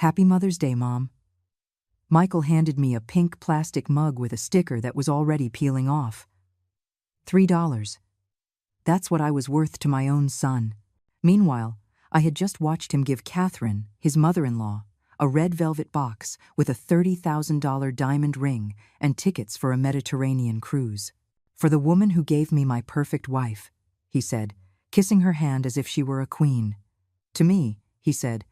Happy Mother's Day, Mom. Michael handed me a pink plastic mug with a sticker that was already peeling off. $3. That's what I was worth to my own son. Meanwhile, I had just watched him give Catherine, his mother-in-law, a red velvet box with a $30,000 diamond ring and tickets for a Mediterranean cruise. For the woman who gave me my perfect wife, he said, kissing her hand as if she were a queen. To me, he said,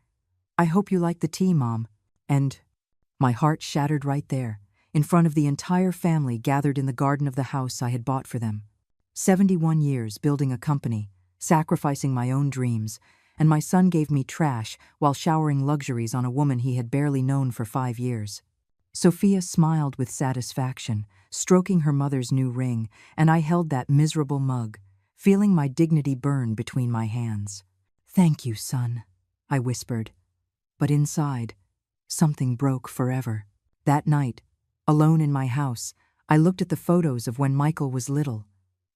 I hope you like the tea, Mom. And my heart shattered right there, in front of the entire family gathered in the garden of the house I had bought for them. 71 years building a company, sacrificing my own dreams, and my son gave me trash while showering luxuries on a woman he had barely known for 5 years. Sophia smiled with satisfaction, stroking her mother's new ring, and I held that miserable mug, feeling my dignity burn between my hands. Thank you, son, I whispered. But inside, something broke forever. That night, alone in my house, I looked at the photos of when Michael was little.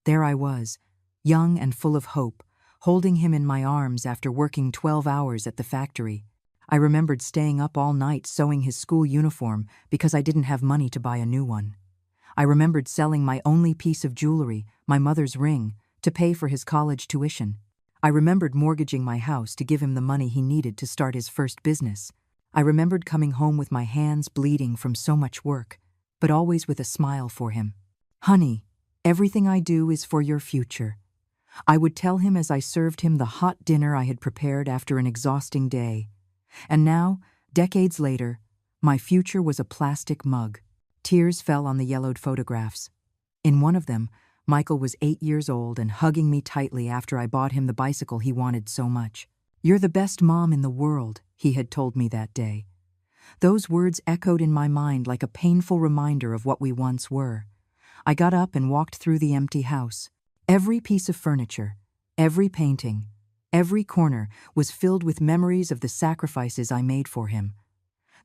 There I was, young and full of hope, holding him in my arms after working 12 hours at the factory. I remembered staying up all night sewing his school uniform because I didn't have money to buy a new one. I remembered selling my only piece of jewelry, my mother's ring, to pay for his college tuition. I remembered mortgaging my house to give him the money he needed to start his first business. I remembered coming home with my hands bleeding from so much work, but always with a smile for him. Honey, everything I do is for your future. I would tell him as I served him the hot dinner I had prepared after an exhausting day. And now, decades later, my future was a plastic mug. Tears fell on the yellowed photographs. In one of them, Michael was 8 years old and hugging me tightly after I bought him the bicycle he wanted so much. You're the best mom in the world, he had told me that day. Those words echoed in my mind like a painful reminder of what we once were. I got up and walked through the empty house. Every piece of furniture, every painting, every corner was filled with memories of the sacrifices I made for him.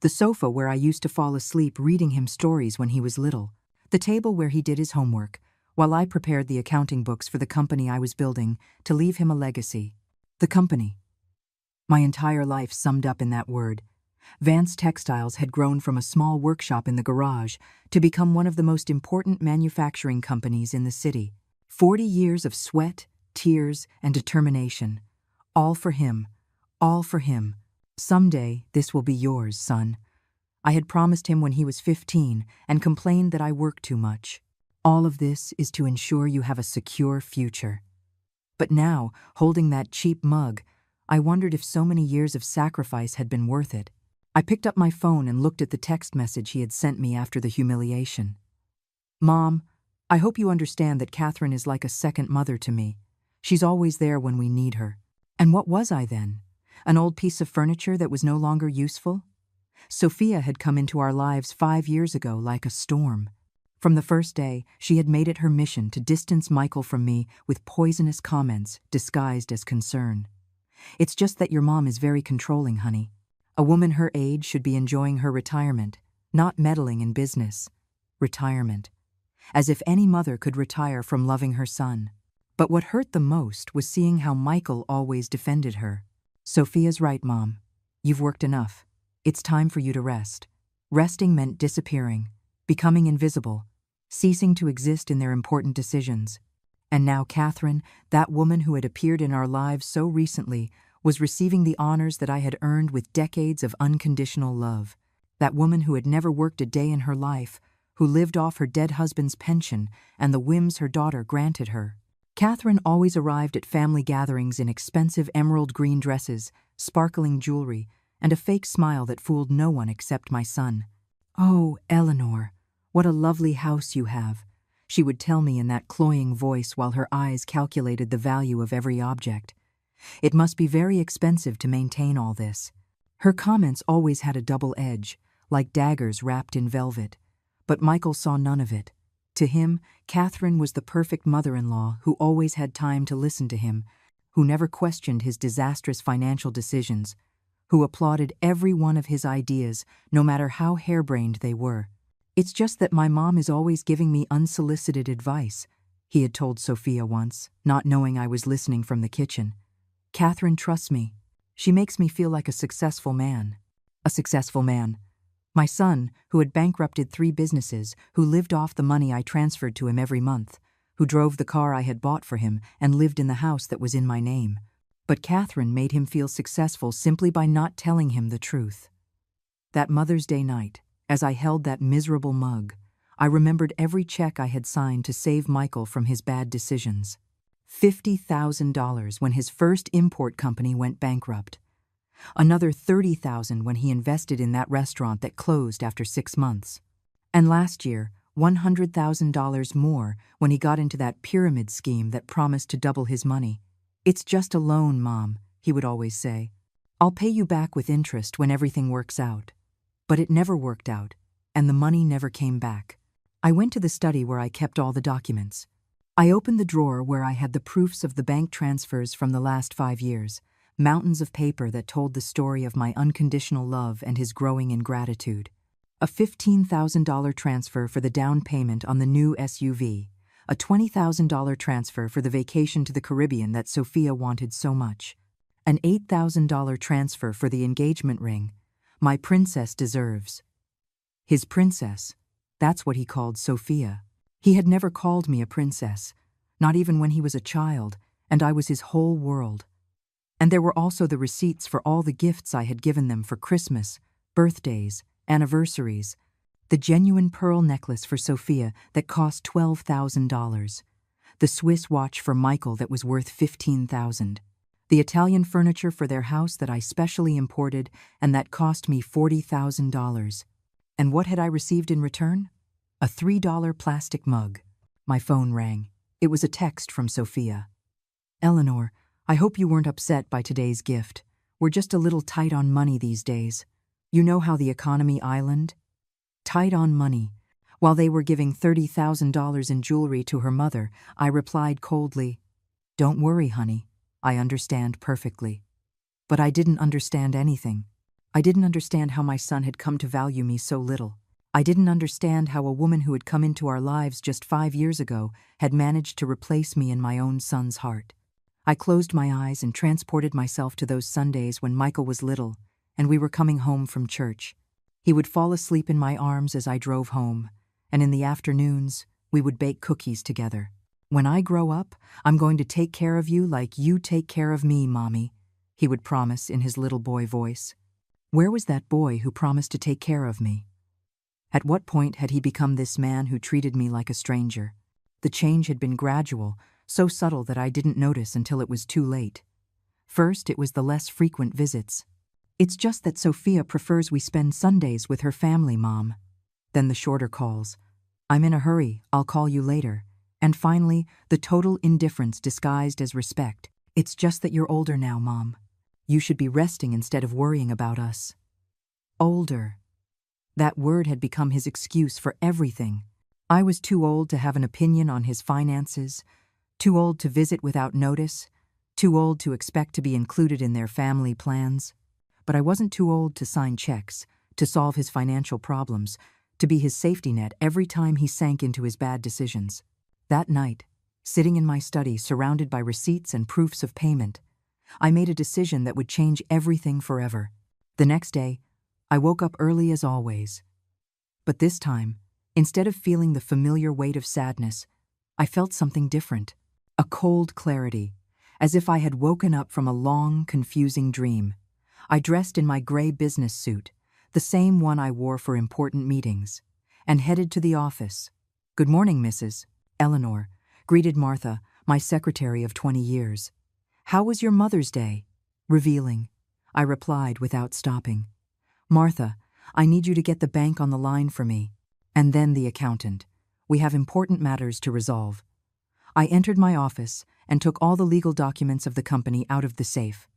The sofa where I used to fall asleep reading him stories when he was little. The table where he did his homework, while I prepared the accounting books for the company I was building to leave him a legacy. The company. My entire life summed up in that word. Vance Textiles had grown from a small workshop in the garage to become one of the most important manufacturing companies in the city. 40 years of sweat, tears, and determination. All for him. All for him. Someday, this will be yours, son. I had promised him when he was 15 and complained that I worked too much. All of this is to ensure you have a secure future. But now, holding that cheap mug, I wondered if so many years of sacrifice had been worth it. I picked up my phone and looked at the text message he had sent me after the humiliation. Mom, I hope you understand that Catherine is like a second mother to me. She's always there when we need her. And what was I then? An old piece of furniture that was no longer useful? Sophia had come into our lives 5 years ago like a storm. From the first day, she had made it her mission to distance Michael from me with poisonous comments disguised as concern. It's just that your mom is very controlling, honey. A woman her age should be enjoying her retirement, not meddling in business. Retirement. As if any mother could retire from loving her son. But what hurt the most was seeing how Michael always defended her. Sophia's right, Mom. You've worked enough. It's time for you to rest. Resting meant disappearing, becoming invisible, ceasing to exist in their important decisions. And now Catherine, that woman who had appeared in our lives so recently, was receiving the honors that I had earned with decades of unconditional love. That woman who had never worked a day in her life, who lived off her dead husband's pension and the whims her daughter granted her. Catherine always arrived at family gatherings in expensive emerald green dresses, sparkling jewelry, and a fake smile that fooled no one except my son. Oh, Eleanor, what a lovely house you have, she would tell me in that cloying voice while her eyes calculated the value of every object. It must be very expensive to maintain all this. Her comments always had a double edge, like daggers wrapped in velvet. But Michael saw none of it. To him, Catherine was the perfect mother-in-law who always had time to listen to him, who never questioned his disastrous financial decisions, who applauded every one of his ideas, no matter how harebrained they were. It's just that my mom is always giving me unsolicited advice, he had told Sophia once, not knowing I was listening from the kitchen. Catherine trusts me. She makes me feel like a successful man. A successful man. My son, who had bankrupted 3 businesses, who lived off the money I transferred to him every month, who drove the car I had bought for him and lived in the house that was in my name. But Catherine made him feel successful simply by not telling him the truth. That Mother's Day night, as I held that miserable mug, I remembered every check I had signed to save Michael from his bad decisions. $50,000 when his first import company went bankrupt. Another $30,000 when he invested in that restaurant that closed after 6 months. And last year, $100,000 more when he got into that pyramid scheme that promised to double his money. "It's just a loan, Mom," he would always say. "I'll pay you back with interest when everything works out." But it never worked out, and the money never came back. I went to the study where I kept all the documents. I opened the drawer where I had the proofs of the bank transfers from the last 5 years, mountains of paper that told the story of my unconditional love and his growing ingratitude. A $15,000 transfer for the down payment on the new SUV, a $20,000 transfer for the vacation to the Caribbean that Sophia wanted so much, an $8,000 transfer for the engagement ring my princess deserves. His princess, that's what he called Sophia. He had never called me a princess, not even when he was a child, and I was his whole world. And there were also the receipts for all the gifts I had given them for Christmas, birthdays, anniversaries, the genuine pearl necklace for Sophia that cost $12,000, the Swiss watch for Michael that was worth $15,000, the Italian furniture for their house that I specially imported and that cost me $40,000. And what had I received in return? A $3 plastic mug. My phone rang. It was a text from Sophia. "Eleanor, I hope you weren't upset by today's gift. We're just a little tight on money these days. You know how the economy island? Tight on money." While they were giving $30,000 in jewelry to her mother, I replied coldly, "Don't worry, honey. I understand perfectly." But I didn't understand anything. I didn't understand how my son had come to value me so little. I didn't understand how a woman who had come into our lives just 5 years ago had managed to replace me in my own son's heart. I closed my eyes and transported myself to those Sundays when Michael was little and we were coming home from church. He would fall asleep in my arms as I drove home, and in the afternoons, we would bake cookies together. "When I grow up, I'm going to take care of you like you take care of me, Mommy," he would promise in his little boy voice. Where was that boy who promised to take care of me? At what point had he become this man who treated me like a stranger? The change had been gradual, so subtle that I didn't notice until it was too late. First, it was the less frequent visits. "It's just that Sophia prefers we spend Sundays with her family, Mom." Then the shorter calls. "I'm in a hurry, I'll call you later." And finally, the total indifference disguised as respect. "It's just that you're older now, Mom. You should be resting instead of worrying about us." Older. That word had become his excuse for everything. I was too old to have an opinion on his finances, too old to visit without notice, too old to expect to be included in their family plans. But I wasn't too old to sign checks, to solve his financial problems, to be his safety net every time he sank into his bad decisions. That night, sitting in my study surrounded by receipts and proofs of payment, I made a decision that would change everything forever. The next day, I woke up early as always. But this time, instead of feeling the familiar weight of sadness, I felt something different, a cold clarity, as if I had woken up from a long, confusing dream. I dressed in my gray business suit, the same one I wore for important meetings, and headed to the office. "Good morning, Mrs. Eleanor," greeted Martha, my secretary of 20 years. "How was your Mother's Day?" Revealing, I replied without stopping. "Martha, I need you to get the bank on the line for me." And then the accountant. "We have important matters to resolve." I entered my office and took all the legal documents of the company out of the safe.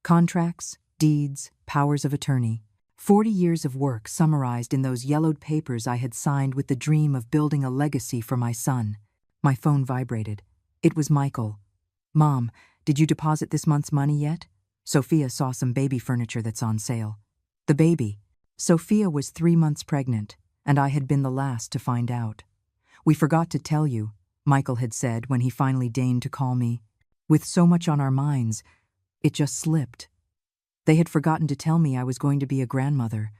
Contracts, deeds, powers of attorney. 40 years of work summarized in those yellowed papers I had signed with the dream of building a legacy for my son. My phone vibrated. It was Michael. "Mom, did you deposit this month's money yet? Sophia saw some baby furniture that's on sale." The baby. Sophia was 3 months pregnant, and I had been the last to find out. "We forgot to tell you," Michael had said when he finally deigned to call me. With so much on our minds, it just slipped. They had forgotten to tell me I was going to be a grandmother,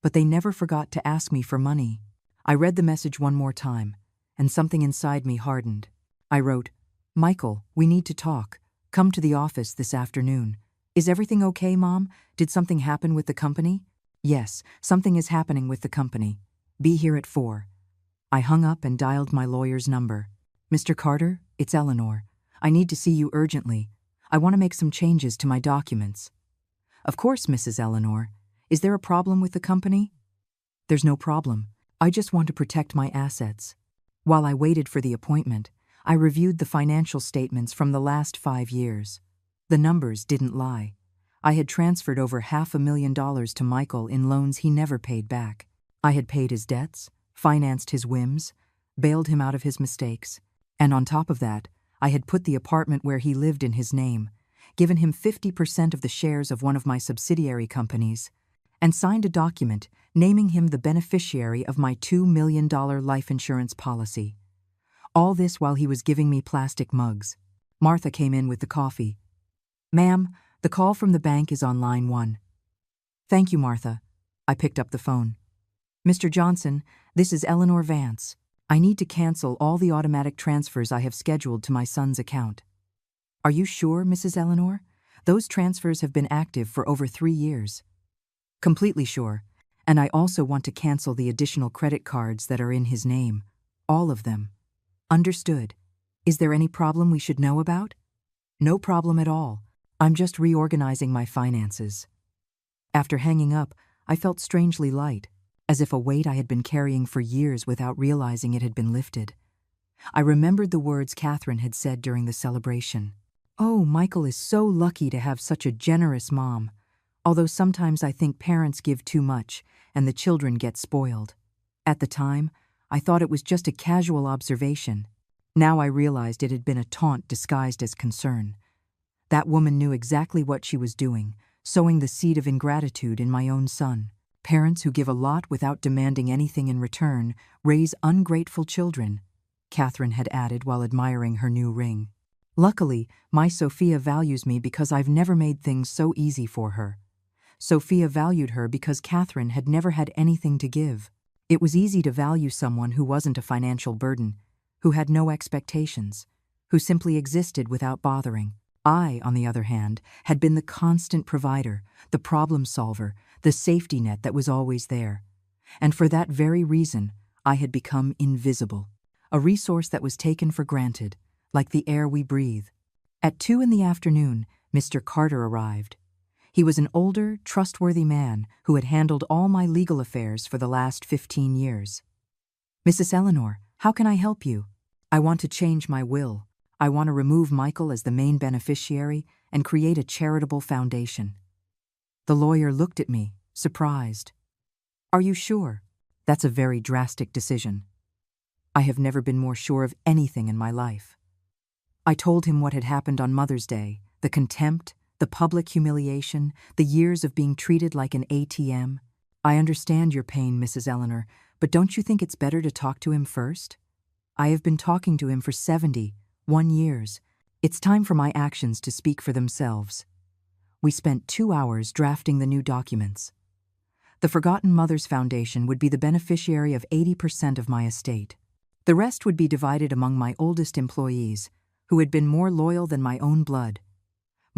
but they never forgot to ask me for money. I read the message one more time, and something inside me hardened. I wrote, "Michael, we need to talk. Come to the office this afternoon. Is everything okay, Mom? Did something happen with the company?" "Yes, something is happening with the company. Be here at 4. I hung up and dialed my lawyer's number. "Mr. Carter, it's Eleanor. I need to see you urgently. I want to make some changes to my documents." "Of course, Mrs. Eleanor. Is there a problem with the company?" "There's no problem. I just want to protect my assets." While I waited for the appointment, I reviewed the financial statements from the last 5 years. The numbers didn't lie. I had transferred over $500,000 to Michael in loans he never paid back. I had paid his debts, financed his whims, bailed him out of his mistakes, and on top of that, I had put the apartment where he lived in his name, given him 50% of the shares of one of my subsidiary companies, and signed a document naming him the beneficiary of my $2 million life insurance policy. All this while he was giving me plastic mugs. Martha came in with the coffee. "Ma'am, the call from the bank is on line 1. "Thank you, Martha." I picked up the phone. "Mr. Johnson, this is Eleanor Vance. I need to cancel all the automatic transfers I have scheduled to my son's account." "Are you sure, Mrs. Eleanor? Those transfers have been active for over 3 years." "Completely sure. And I also want to cancel the additional credit cards that are in his name. All of them." "Understood. Is there any problem we should know about?" "No problem at all. I'm just reorganizing my finances." After hanging up, I felt strangely light, as if a weight I had been carrying for years without realizing it had been lifted. I remembered the words Catherine had said during the celebration. "Oh, Michael is so lucky to have such a generous mom, although sometimes I think parents give too much and the children get spoiled." At the time, I thought it was just a casual observation. Now I realized it had been a taunt disguised as concern. That woman knew exactly what she was doing, sowing the seed of ingratitude in my own son. Parents who give a lot without demanding anything in return raise ungrateful children, Catherine had added while admiring her new ring. Luckily, my Sophia values me because I've never made things so easy for her. Sophia valued her because Catherine had never had anything to give. It was easy to value someone who wasn't a financial burden, who had no expectations, who simply existed without bothering. I, on the other hand, had been the constant provider, the problem solver, the safety net that was always there. And for that very reason, I had become invisible, a resource that was taken for granted, like the air we breathe. At 2 in the afternoon, Mr. Carter arrived. He was an older, trustworthy man who had handled all my legal affairs for the last 15 years. "Mrs. Eleanor, how can I help you?" "I want to change my will. I want to remove Michael as the main beneficiary and create a charitable foundation." The lawyer looked at me, surprised. "Are you sure? That's a very drastic decision." I have never been more sure of anything in my life. I told him what had happened on Mother's Day, the contempt, the public humiliation, the years of being treated like an ATM. "I understand your pain, Mrs. Eleanor, but don't you think it's better to talk to him first? I have been talking to him for 71 years. It's time for my actions to speak for themselves." We spent 2 hours drafting the new documents. The Forgotten Mothers Foundation would be the beneficiary of 80% of my estate. The rest would be divided among my oldest employees, who had been more loyal than my own blood.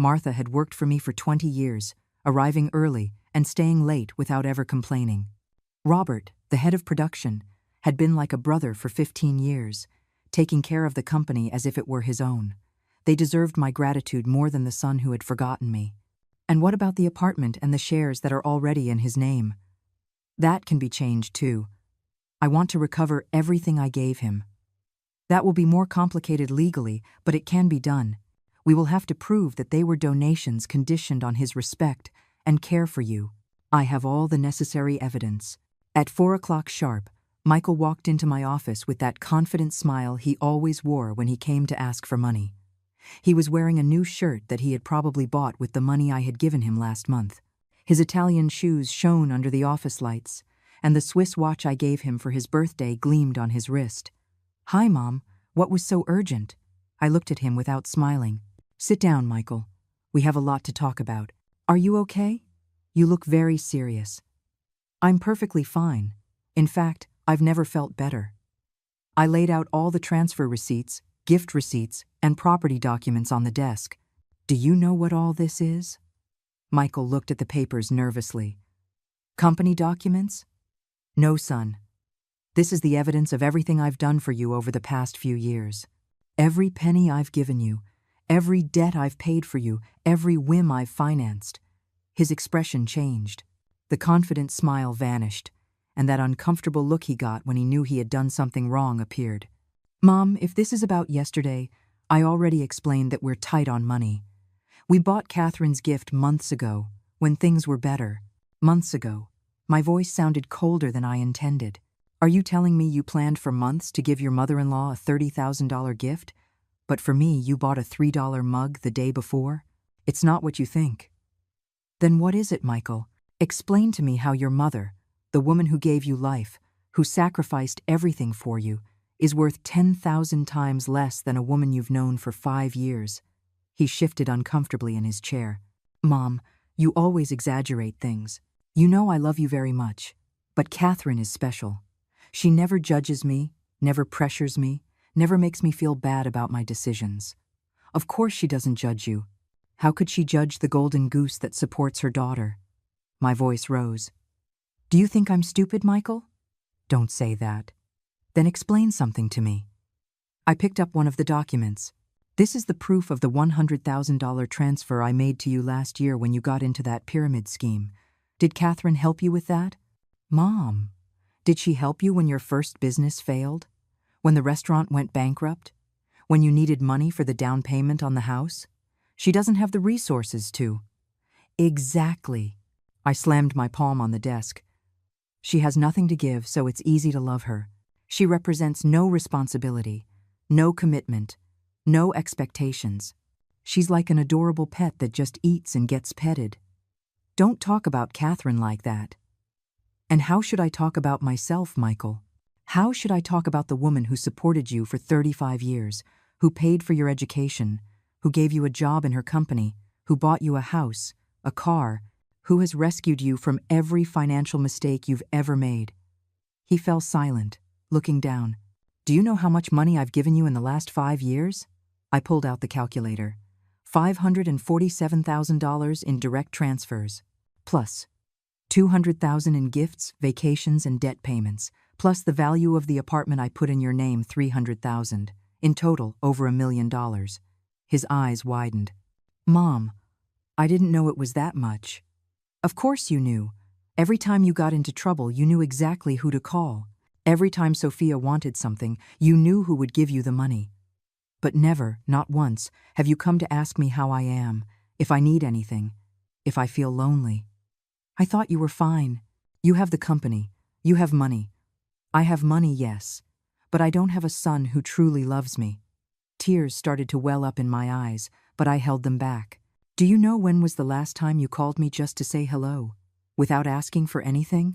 Martha had worked for me for 20 years, arriving early and staying late without ever complaining. Robert, the head of production, had been like a brother for 15 years, taking care of the company as if it were his own. They deserved my gratitude more than the son who had forgotten me. And what about the apartment and the shares that are already in his name? That can be changed too. I want to recover everything I gave him. That will be more complicated legally, but it can be done. We will have to prove that they were donations conditioned on his respect and care for you. I have all the necessary evidence. At 4 o'clock sharp, Michael walked into my office with that confident smile he always wore when he came to ask for money. He was wearing a new shirt that he had probably bought with the money I had given him last month. His Italian shoes shone under the office lights, and the Swiss watch I gave him for his birthday gleamed on his wrist. "Hi, Mom. What was so urgent?" I looked at him without smiling. "Sit down, Michael. We have a lot to talk about." Are you okay? You look very serious. I'm perfectly fine. In fact, I've never felt better. I laid out all the transfer receipts, gift receipts, and property documents on the desk. Do you know what all this is? Michael looked at the papers nervously. Company documents? No, son. This is the evidence of everything I've done for you over the past few years. Every penny I've given you, every debt I've paid for you, every whim I've financed. His expression changed. The confident smile vanished, and that uncomfortable look he got when he knew he had done something wrong appeared. Mom, if this is about yesterday, I already explained that we're tight on money. We bought Catherine's gift months ago, when things were better. Months ago. My voice sounded colder than I intended. Are you telling me you planned for months to give your mother-in-law a $30,000 gift, but for me you bought a $3 mug the day before? It's not what you think. Then what is it, Michael? Explain to me how your mother, the woman who gave you life, who sacrificed everything for you, is worth 10,000 times less than a woman you've known for 5 years. He shifted uncomfortably in his chair. Mom, you always exaggerate things. You know I love you very much, but Catherine is special. She never judges me, never pressures me, never makes me feel bad about my decisions. Of course she doesn't judge you. How could she judge the golden goose that supports her daughter? My voice rose. Do you think I'm stupid, Michael? Don't say that. Then explain something to me. I picked up one of the documents. This is the proof of the $100,000 transfer I made to you last year when you got into that pyramid scheme. Did Catherine help you with that? Mom, did she help you when your first business failed? When the restaurant went bankrupt? When you needed money for the down payment on the house? She doesn't have the resources to. Exactly. I slammed my palm on the desk. She has nothing to give, so it's easy to love her. She represents no responsibility, no commitment, no expectations. She's like an adorable pet that just eats and gets petted. Don't talk about Catherine like that. And how should I talk about myself, Michael? How should I talk about the woman who supported you for 35 years, who paid for your education, who gave you a job in her company, who bought you a house, a car, who has rescued you from every financial mistake you've ever made? He fell silent, looking down. Do you know how much money I've given you in the last 5 years? I pulled out the calculator. $547,000 in direct transfers, plus $200,000 in gifts, vacations, and debt payments, plus the value of the apartment I put in your name, $300,000. In total, over $1 million. His eyes widened. Mom, I didn't know it was that much. Of course you knew. Every time you got into trouble, you knew exactly who to call. Every time Sophia wanted something, you knew who would give you the money. But never, not once, have you come to ask me how I am, if I need anything, if I feel lonely. I thought you were fine. You have the company. You have money. I have money, yes, but I don't have a son who truly loves me. Tears started to well up in my eyes, but I held them back. Do you know when was the last time you called me just to say hello, without asking for anything?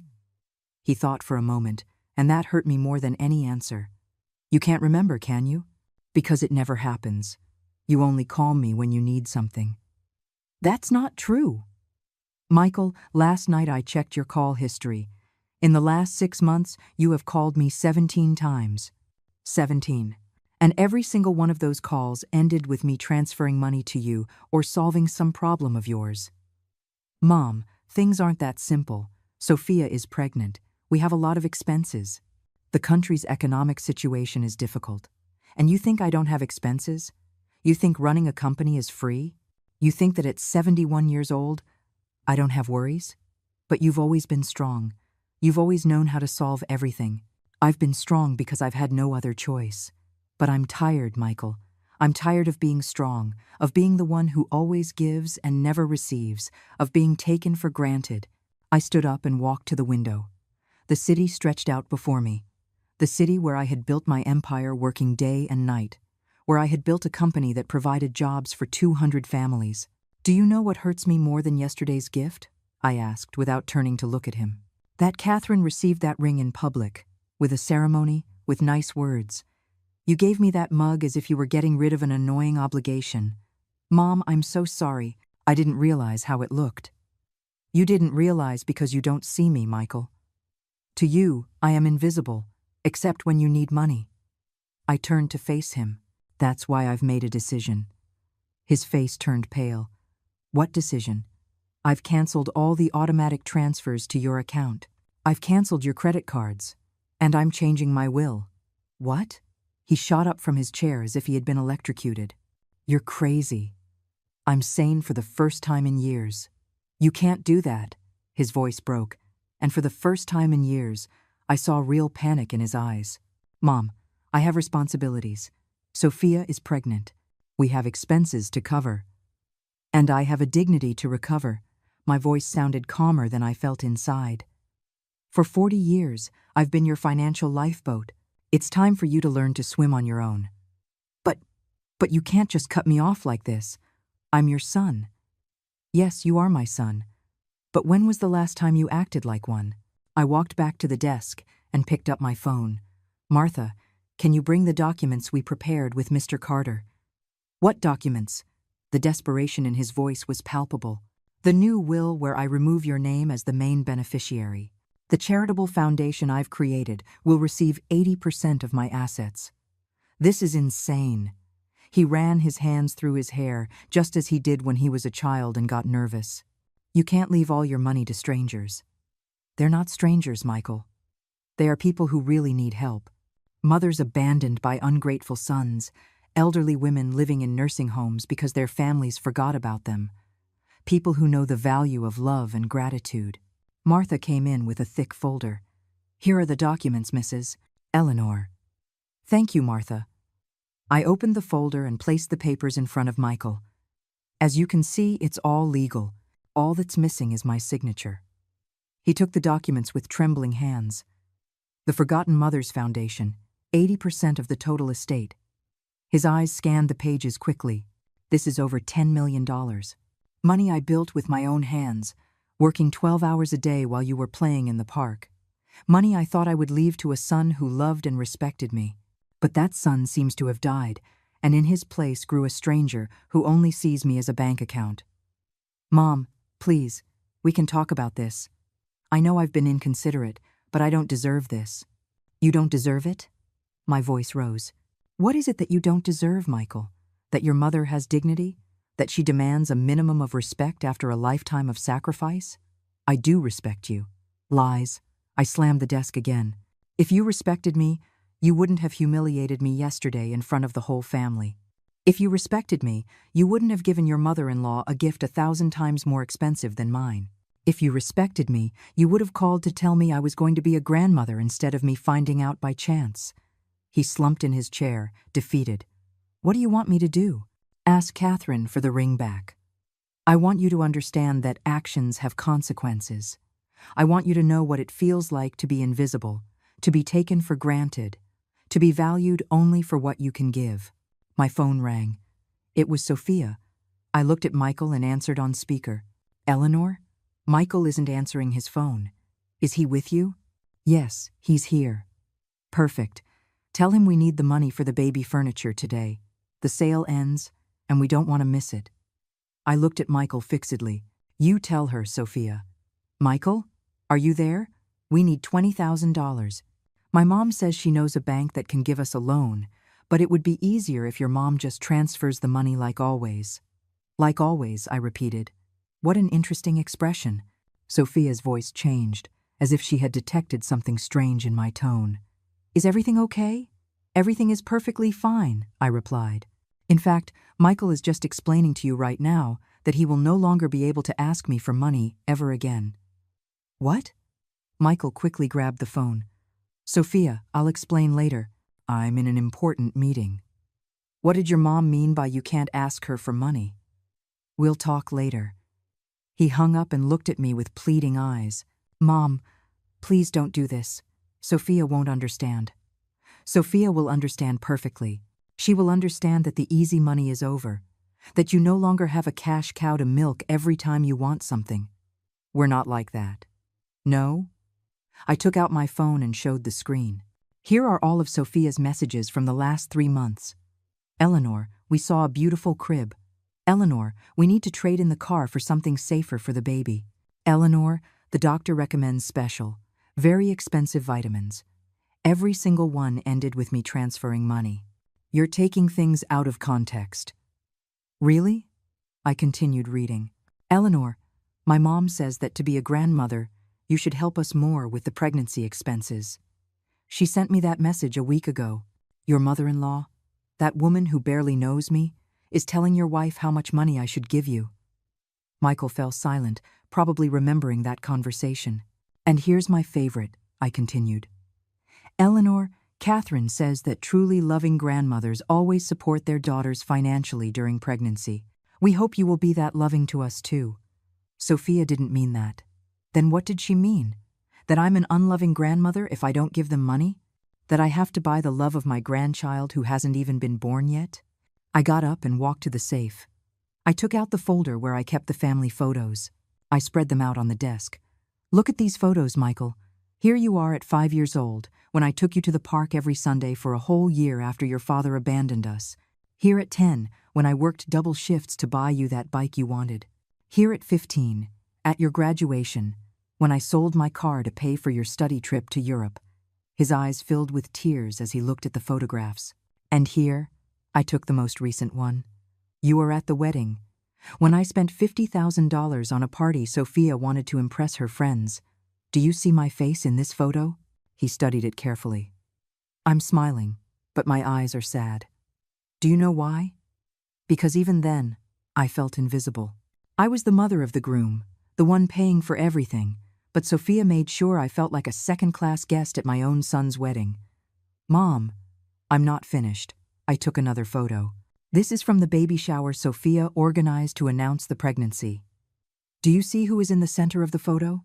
He thought for a moment, and that hurt me more than any answer. You can't remember, can you? Because it never happens. You only call me when you need something. That's not true. Michael, last night I checked your call history. In the last 6 months, you have called me 17 times. 17. And every single one of those calls ended with me transferring money to you or solving some problem of yours. Mom, things aren't that simple. Sophia is pregnant. We have a lot of expenses. The country's economic situation is difficult. And you think I don't have expenses? You think running a company is free? You think that at 71 years old, I don't have worries? But you've always been strong. You've always known how to solve everything. I've been strong because I've had no other choice. But I'm tired, Michael. I'm tired of being strong, of being the one who always gives and never receives, of being taken for granted. I stood up and walked to the window. The city stretched out before me. The city where I had built my empire working day and night, where I had built a company that provided jobs for 200 families. Do you know what hurts me more than yesterday's gift? I asked without turning to look at him. That Catherine received that ring in public, with a ceremony, with nice words. You gave me that mug as if you were getting rid of an annoying obligation. Mom, I'm so sorry. I didn't realize how it looked. You didn't realize because you don't see me, Michael. To you, I am invisible, except when you need money. I turned to face him. That's why I've made a decision. His face turned pale. What decision? I've canceled all the automatic transfers to your account. I've canceled your credit cards. And I'm changing my will. What? He shot up from his chair as if he had been electrocuted. You're crazy. I'm sane for the first time in years. You can't do that. His voice broke, and for the first time in years, I saw real panic in his eyes. Mom, I have responsibilities. Sophia is pregnant. We have expenses to cover. And I have a dignity to recover. My voice sounded calmer than I felt inside. For 40 years, I've been your financial lifeboat. It's time for you to learn to swim on your own. But you can't just cut me off like this. I'm your son. Yes, you are my son. But when was the last time you acted like one? I walked back to the desk and picked up my phone. Martha, can you bring the documents we prepared with Mr. Carter? What documents? The desperation in his voice was palpable. The new will where I remove your name as the main beneficiary. The charitable foundation I've created will receive 80% of my assets. This is insane. He ran his hands through his hair, just as he did when he was a child and got nervous. You can't leave all your money to strangers. They're not strangers, Michael. They are people who really need help. Mothers abandoned by ungrateful sons, elderly women living in nursing homes because their families forgot about them. People who know the value of love and gratitude. Martha came in with a thick folder. Here are the documents, Mrs. Eleanor. Thank you, Martha. I opened the folder and placed the papers in front of Michael. As you can see, it's all legal. All that's missing is my signature. He took the documents with trembling hands. The Forgotten Mothers Foundation, 80% of the total estate. His eyes scanned the pages quickly. This is over $10 million. Money I built with my own hands, working 12 hours a day while you were playing in the park. Money I thought I would leave to a son who loved and respected me. But that son seems to have died, and in his place grew a stranger who only sees me as a bank account. Mom, please, we can talk about this. I know I've been inconsiderate, but I don't deserve this. You don't deserve it? My voice rose. What is it that you don't deserve, Michael? That your mother has dignity? That she demands a minimum of respect after a lifetime of sacrifice? I do respect you. Lies. I slammed the desk again. If you respected me, you wouldn't have humiliated me yesterday in front of the whole family. If you respected me, you wouldn't have given your mother-in-law a gift 1,000 times more expensive than mine. If you respected me, you would have called to tell me I was going to be a grandmother instead of me finding out by chance. He slumped in his chair, defeated. What do you want me to do? Ask Catherine for the ring back. I want you to understand that actions have consequences. I want you to know what it feels like to be invisible, to be taken for granted, to be valued only for what you can give. My phone rang. It was Sophia. I looked at Michael and answered on speaker. Eleanor? Michael isn't answering his phone. Is he with you? Yes, he's here. Perfect. Tell him we need the money for the baby furniture today. The sale ends, and we don't want to miss it. I looked at Michael fixedly. You tell her, Sophia. Michael? Are you there? We need $20,000. My mom says she knows a bank that can give us a loan, but it would be easier if your mom just transfers the money like always. Like always, I repeated. What an interesting expression. Sophia's voice changed, as if she had detected something strange in my tone. Is everything okay? Everything is perfectly fine, I replied. In fact, Michael is just explaining to you right now that he will no longer be able to ask me for money ever again. What? Michael quickly grabbed the phone. Sophia, I'll explain later. I'm in an important meeting. What did your mom mean by you can't ask her for money? We'll talk later. He hung up and looked at me with pleading eyes. Mom, please don't do this. Sophia won't understand. Sophia will understand perfectly. She will understand that the easy money is over, that you no longer have a cash cow to milk every time you want something. We're not like that. No? I took out my phone and showed the screen. Here are all of Sophia's messages from the last 3 months. Eleanor, we saw a beautiful crib. Eleanor, we need to trade in the car for something safer for the baby. Eleanor, the doctor recommends special, very expensive vitamins. Every single one ended with me transferring money. You're taking things out of context. Really? I continued reading. Eleanor, my mom says that to be a grandmother, you should help us more with the pregnancy expenses. She sent me that message a week ago. Your mother-in-law, that woman who barely knows me, is telling your wife how much money I should give you. Michael fell silent, probably remembering that conversation. And here's my favorite, I continued. Eleanor, Catherine says that truly loving grandmothers always support their daughters financially during pregnancy. We hope you will be that loving to us too. Sophia didn't mean that. Then what did she mean? That I'm an unloving grandmother if I don't give them money? That I have to buy the love of my grandchild who hasn't even been born yet? I got up and walked to the safe. I took out the folder where I kept the family photos. I spread them out on the desk. Look at these photos, Michael. Here you are at 5 years old, when I took you to the park every Sunday for a whole year after your father abandoned us. Here at 10, when I worked double shifts to buy you that bike you wanted. Here at 15, at your graduation, when I sold my car to pay for your study trip to Europe. His eyes filled with tears as he looked at the photographs. And here, I took the most recent one. You were at the wedding. When I spent $50,000 on a party Sophia wanted to impress her friends. Do you see my face in this photo? He studied it carefully. I'm smiling, but my eyes are sad. Do you know why? Because even then, I felt invisible. I was the mother of the groom, the one paying for everything, but Sophia made sure I felt like a second-class guest at my own son's wedding. Mom, I'm not finished. I took another photo. This is from the baby shower Sophia organized to announce the pregnancy. Do you see who is in the center of the photo?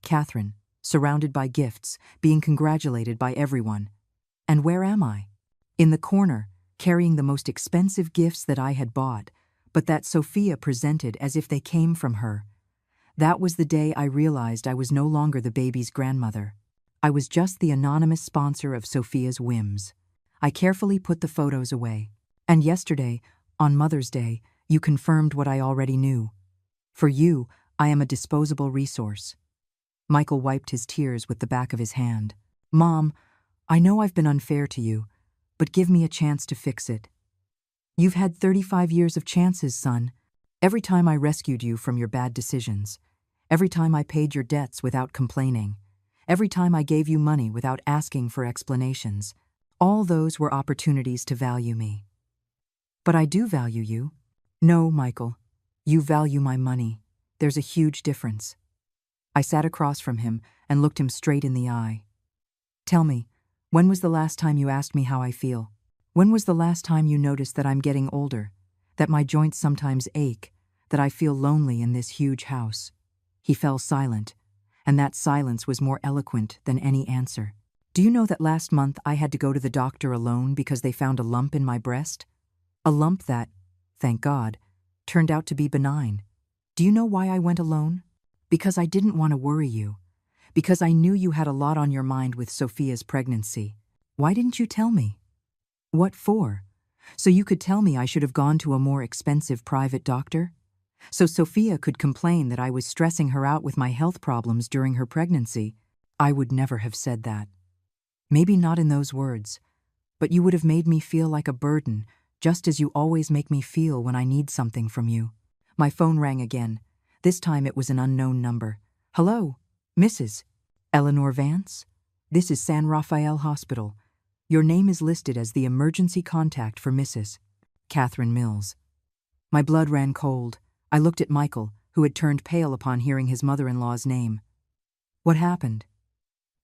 Catherine, surrounded by gifts, being congratulated by everyone. And where am I? In the corner, carrying the most expensive gifts that I had bought, but that Sophia presented as if they came from her. That was the day I realized I was no longer the baby's grandmother. I was just the anonymous sponsor of Sophia's whims. I carefully put the photos away. And yesterday, on Mother's Day, you confirmed what I already knew. For you, I am a disposable resource. Michael wiped his tears with the back of his hand. Mom, I know I've been unfair to you, but give me a chance to fix it. You've had 35 years of chances, son. Every time I rescued you from your bad decisions. Every time I paid your debts without complaining. Every time I gave you money without asking for explanations. All those were opportunities to value me. But I do value you. No, Michael. You value my money. There's a huge difference. I sat across from him and looked him straight in the eye. Tell me, when was the last time you asked me how I feel? When was the last time you noticed that I'm getting older, that my joints sometimes ache, that I feel lonely in this huge house? He fell silent, and that silence was more eloquent than any answer. Do you know that last month I had to go to the doctor alone because they found a lump in my breast? A lump that, thank God, turned out to be benign. Do you know why I went alone? Because I didn't want to worry you. Because I knew you had a lot on your mind with Sophia's pregnancy. Why didn't you tell me? What for? So you could tell me I should have gone to a more expensive private doctor? So Sophia could complain that I was stressing her out with my health problems during her pregnancy? I would never have said that. Maybe not in those words, but you would have made me feel like a burden, just as you always make me feel when I need something from you. My phone rang again. This time it was an unknown number. Hello, Mrs. Eleanor Vance? This is San Rafael Hospital. Your name is listed as the emergency contact for Mrs. Catherine Mills. My blood ran cold. I looked at Michael, who had turned pale upon hearing his mother-in-law's name. What happened?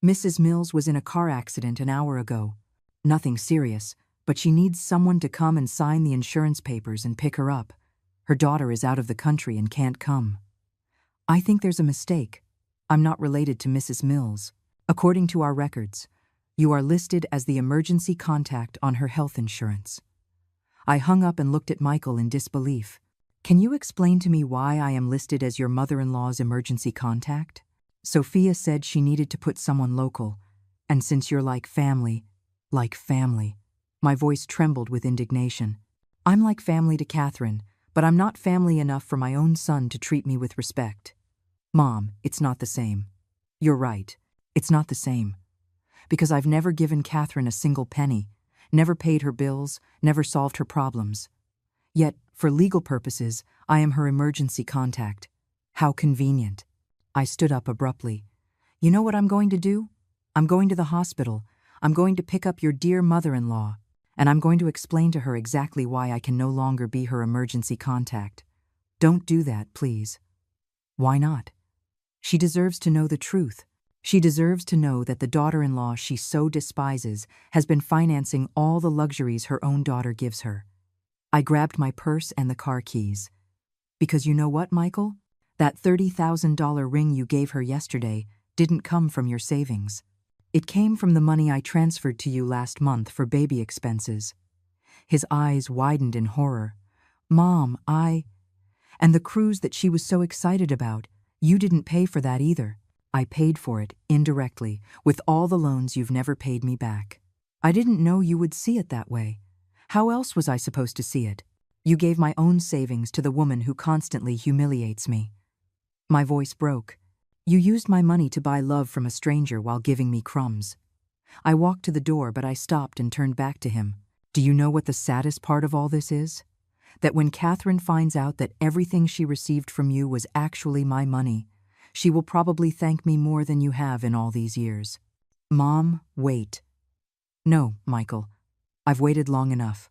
Mrs. Mills was in a car accident an hour ago. Nothing serious, but she needs someone to come and sign the insurance papers and pick her up. Her daughter is out of the country and can't come. I think there's a mistake. I'm not related to Mrs. Mills. According to our records, you are listed as the emergency contact on her health insurance. I hung up and looked at Michael in disbelief. Can you explain to me why I am listed as your mother-in-law's emergency contact? Sophia said she needed to put someone local, and since you're like family. My voice trembled with indignation. I'm like family to Catherine, but I'm not family enough for my own son to treat me with respect. Mom, it's not the same. You're right. It's not the same. Because I've never given Catherine a single penny, never paid her bills, never solved her problems. Yet, for legal purposes, I am her emergency contact. How convenient. I stood up abruptly. You know what I'm going to do? I'm going to the hospital. I'm going to pick up your dear mother-in-law, and I'm going to explain to her exactly why I can no longer be her emergency contact. Don't do that, please. Why not? She deserves to know the truth. She deserves to know that the daughter-in-law she so despises has been financing all the luxuries her own daughter gives her. I grabbed my purse and the car keys. Because you know what, Michael? That $30,000 ring you gave her yesterday didn't come from your savings. It came from the money I transferred to you last month for baby expenses. His eyes widened in horror. Mom, And the cruise that she was so excited about, you didn't pay for that either. I paid for it, indirectly, with all the loans you've never paid me back. I didn't know you would see it that way. How else was I supposed to see it? You gave my own savings to the woman who constantly humiliates me. My voice broke. You used my money to buy love from a stranger while giving me crumbs. I walked to the door, but I stopped and turned back to him. Do you know what the saddest part of all this is? That when Catherine finds out that everything she received from you was actually my money, she will probably thank me more than you have in all these years. Mom, wait. No, Michael. I've waited long enough.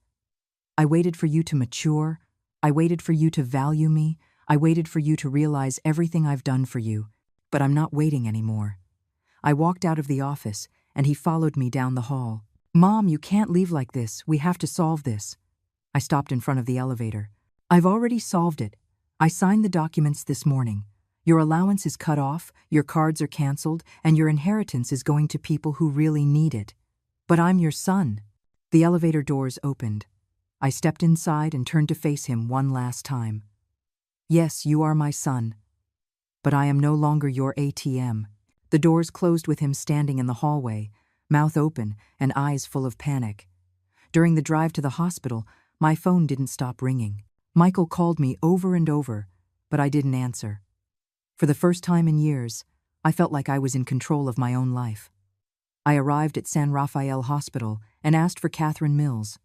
I waited for you to mature. I waited for you to value me. I waited for you to realize everything I've done for you. But I'm not waiting anymore. I walked out of the office, and he followed me down the hall. Mom, you can't leave like this. We have to solve this. I stopped in front of the elevator. I've already solved it. I signed the documents this morning. Your allowance is cut off, your cards are canceled, and your inheritance is going to people who really need it. But I'm your son. The elevator doors opened. I stepped inside and turned to face him one last time. Yes, you are my son. But I am no longer your ATM. The doors closed with him standing in the hallway, mouth open and eyes full of panic. During the drive to the hospital, my phone didn't stop ringing. Michael called me over and over, but I didn't answer. For the first time in years, I felt like I was in control of my own life. I arrived at San Rafael Hospital and asked for Catherine Mills.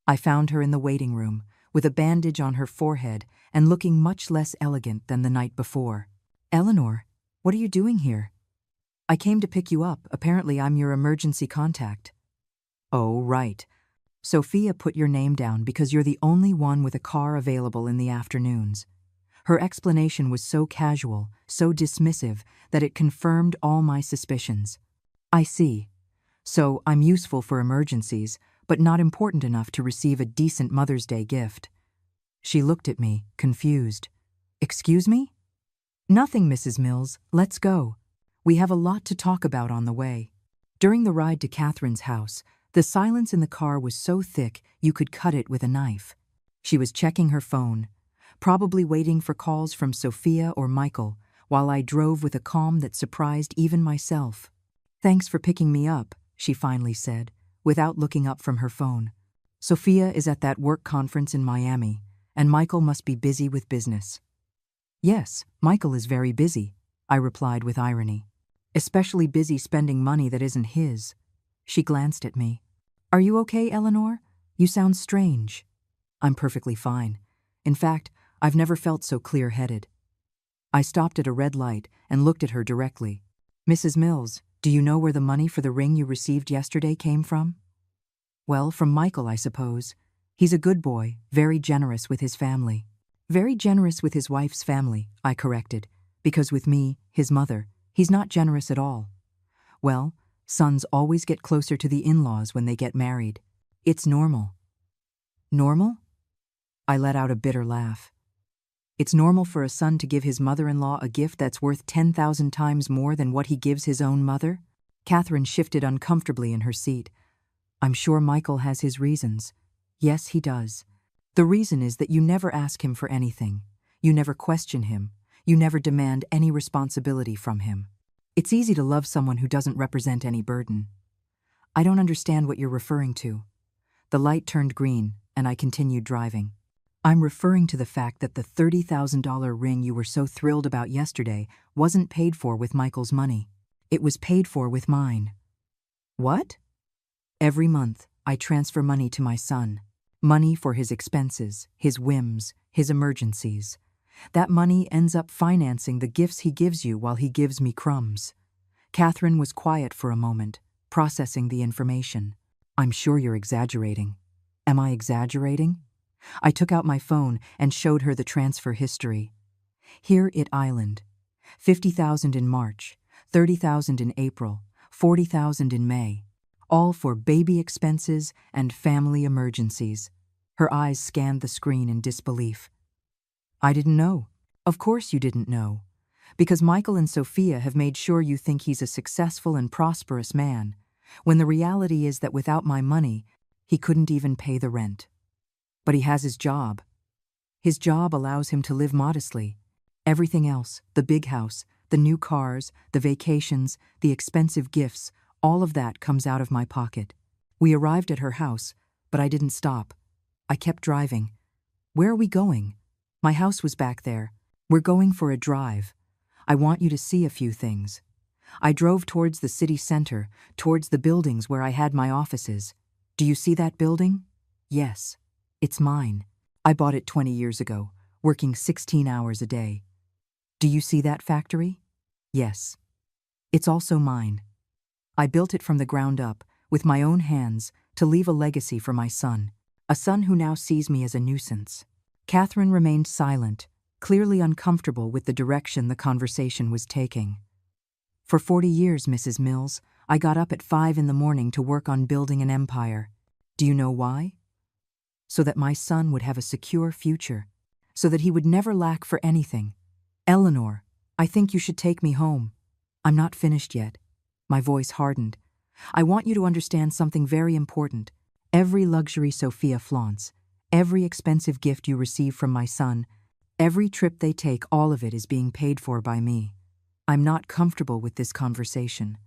I found her in the waiting room, with a bandage on her forehead and looking much less elegant than the night before. Eleanor, what are you doing here? I came to pick you up. Apparently I'm your emergency contact. Oh, right. Sophia put your name down because you're the only one with a car available in the afternoons. Her explanation was so casual, so dismissive, that it confirmed all my suspicions. I see. So I'm useful for emergencies, but not important enough to receive a decent Mother's Day gift. She looked at me, confused. Excuse me? Nothing, Mrs. Mills. Let's go. We have a lot to talk about on the way. During the ride to Catherine's house, the silence in the car was so thick you could cut it with a knife. She was checking her phone, probably waiting for calls from Sophia or Michael, while I drove with a calm that surprised even myself. Thanks for picking me up, she finally said, without looking up from her phone. Sophia is at that work conference in Miami, and Michael must be busy with business. Yes, Michael is very busy, I replied with irony. Especially busy spending money that isn't his. She glanced at me. Are you okay, Eleanor? You sound strange. I'm perfectly fine. In fact, I've never felt so clear-headed. I stopped at a red light and looked at her directly. Mrs. Mills, do you know where the money for the ring you received yesterday came from? Well, from Michael, I suppose. He's a good boy, very generous with his family. Very generous with his wife's family, I corrected, because with me, his mother, he's not generous at all. Well, sons always get closer to the in-laws when they get married. It's normal. Normal? I let out a bitter laugh. It's normal for a son to give his mother-in-law a gift that's worth 10,000 times more than what he gives his own mother? Catherine shifted uncomfortably in her seat. I'm sure Michael has his reasons. Yes, he does. The reason is that you never ask him for anything. You never question him. You never demand any responsibility from him. It's easy to love someone who doesn't represent any burden. I don't understand what you're referring to. The light turned green, and I continued driving. I'm referring to the fact that the $30,000 ring you were so thrilled about yesterday wasn't paid for with Michael's money. It was paid for with mine. What? Every month, I transfer money to my son. Money for his expenses, his whims, his emergencies. That money ends up financing the gifts he gives you while he gives me crumbs. Catherine was quiet for a moment, processing the information. I'm sure you're exaggerating. Am I exaggerating? I took out my phone and showed her the transfer history. Here it Island. 50,000 in March, 30,000 in April, 40,000 in May. All for baby expenses and family emergencies. Her eyes scanned the screen in disbelief. I didn't know. Of course you didn't know. Because Michael and Sophia have made sure you think he's a successful and prosperous man, when the reality is that without my money, he couldn't even pay the rent. But he has his job. His job allows him to live modestly. Everything else, the big house, the new cars, the vacations, the expensive gifts, all of that comes out of my pocket. We arrived at her house, but I didn't stop. I kept driving. Where are we going? My house was back there. We're going for a drive. I want you to see a few things. I drove towards the city center, towards the buildings where I had my offices. Do you see that building? Yes. It's mine. I bought it 20 years ago, working 16 hours a day. Do you see that factory? Yes. It's also mine. I built it from the ground up, with my own hands, to leave a legacy for my son, a son who now sees me as a nuisance. Catherine remained silent, clearly uncomfortable with the direction the conversation was taking. For 40 years, Mrs. Mills, I got up at 5 in the morning to work on building an empire. Do you know why? So that my son would have a secure future, so that he would never lack for anything. Eleanor, I think you should take me home. I'm not finished yet. My voice hardened. I want you to understand something very important. Every luxury Sophia flaunts, every expensive gift you receive from my son, every trip they take, all of it is being paid for by me. I'm not comfortable with this conversation.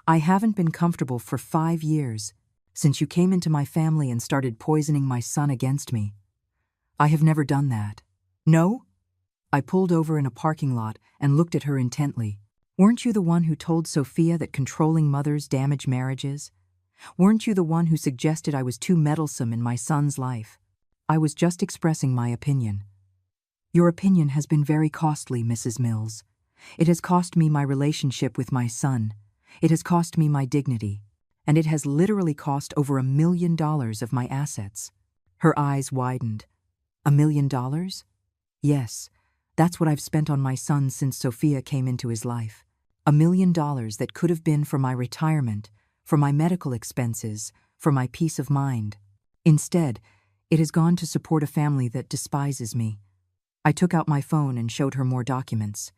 I haven't been comfortable for 5 years, since you came into my family and started poisoning my son against me. I have never done that. No? I pulled over in a parking lot and looked at her intently. Weren't you the one who told Sophia that controlling mothers damage marriages? Weren't you the one who suggested I was too meddlesome in my son's life? I was just expressing my opinion. Your opinion has been very costly, Mrs. Mills. It has cost me my relationship with my son. It has cost me my dignity. And it has literally cost over $1 million of my assets. Her eyes widened. $1 million? Yes, that's what I've spent on my son since Sophia came into his life. $1 million that could have been for my retirement, for my medical expenses, for my peace of mind. Instead, it has gone to support a family that despises me. I took out my phone and showed her more documents.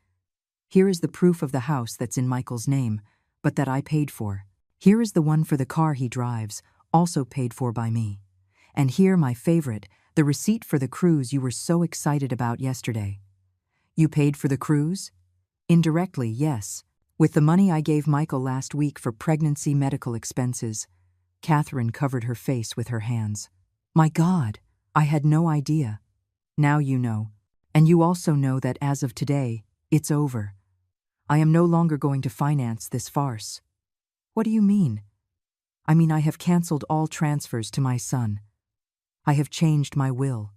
Here is the proof of the house that's in Michael's name, but that I paid for. Here is the one for the car he drives, also paid for by me. And here, my favorite, the receipt for the cruise you were so excited about yesterday. You paid for the cruise? Indirectly, yes. With the money I gave Michael last week for pregnancy medical expenses. Catherine covered her face with her hands. My God, I had no idea. Now you know. And you also know that as of today, it's over. I am no longer going to finance this farce. What do you mean? I mean I have canceled all transfers to my son. I have changed my will.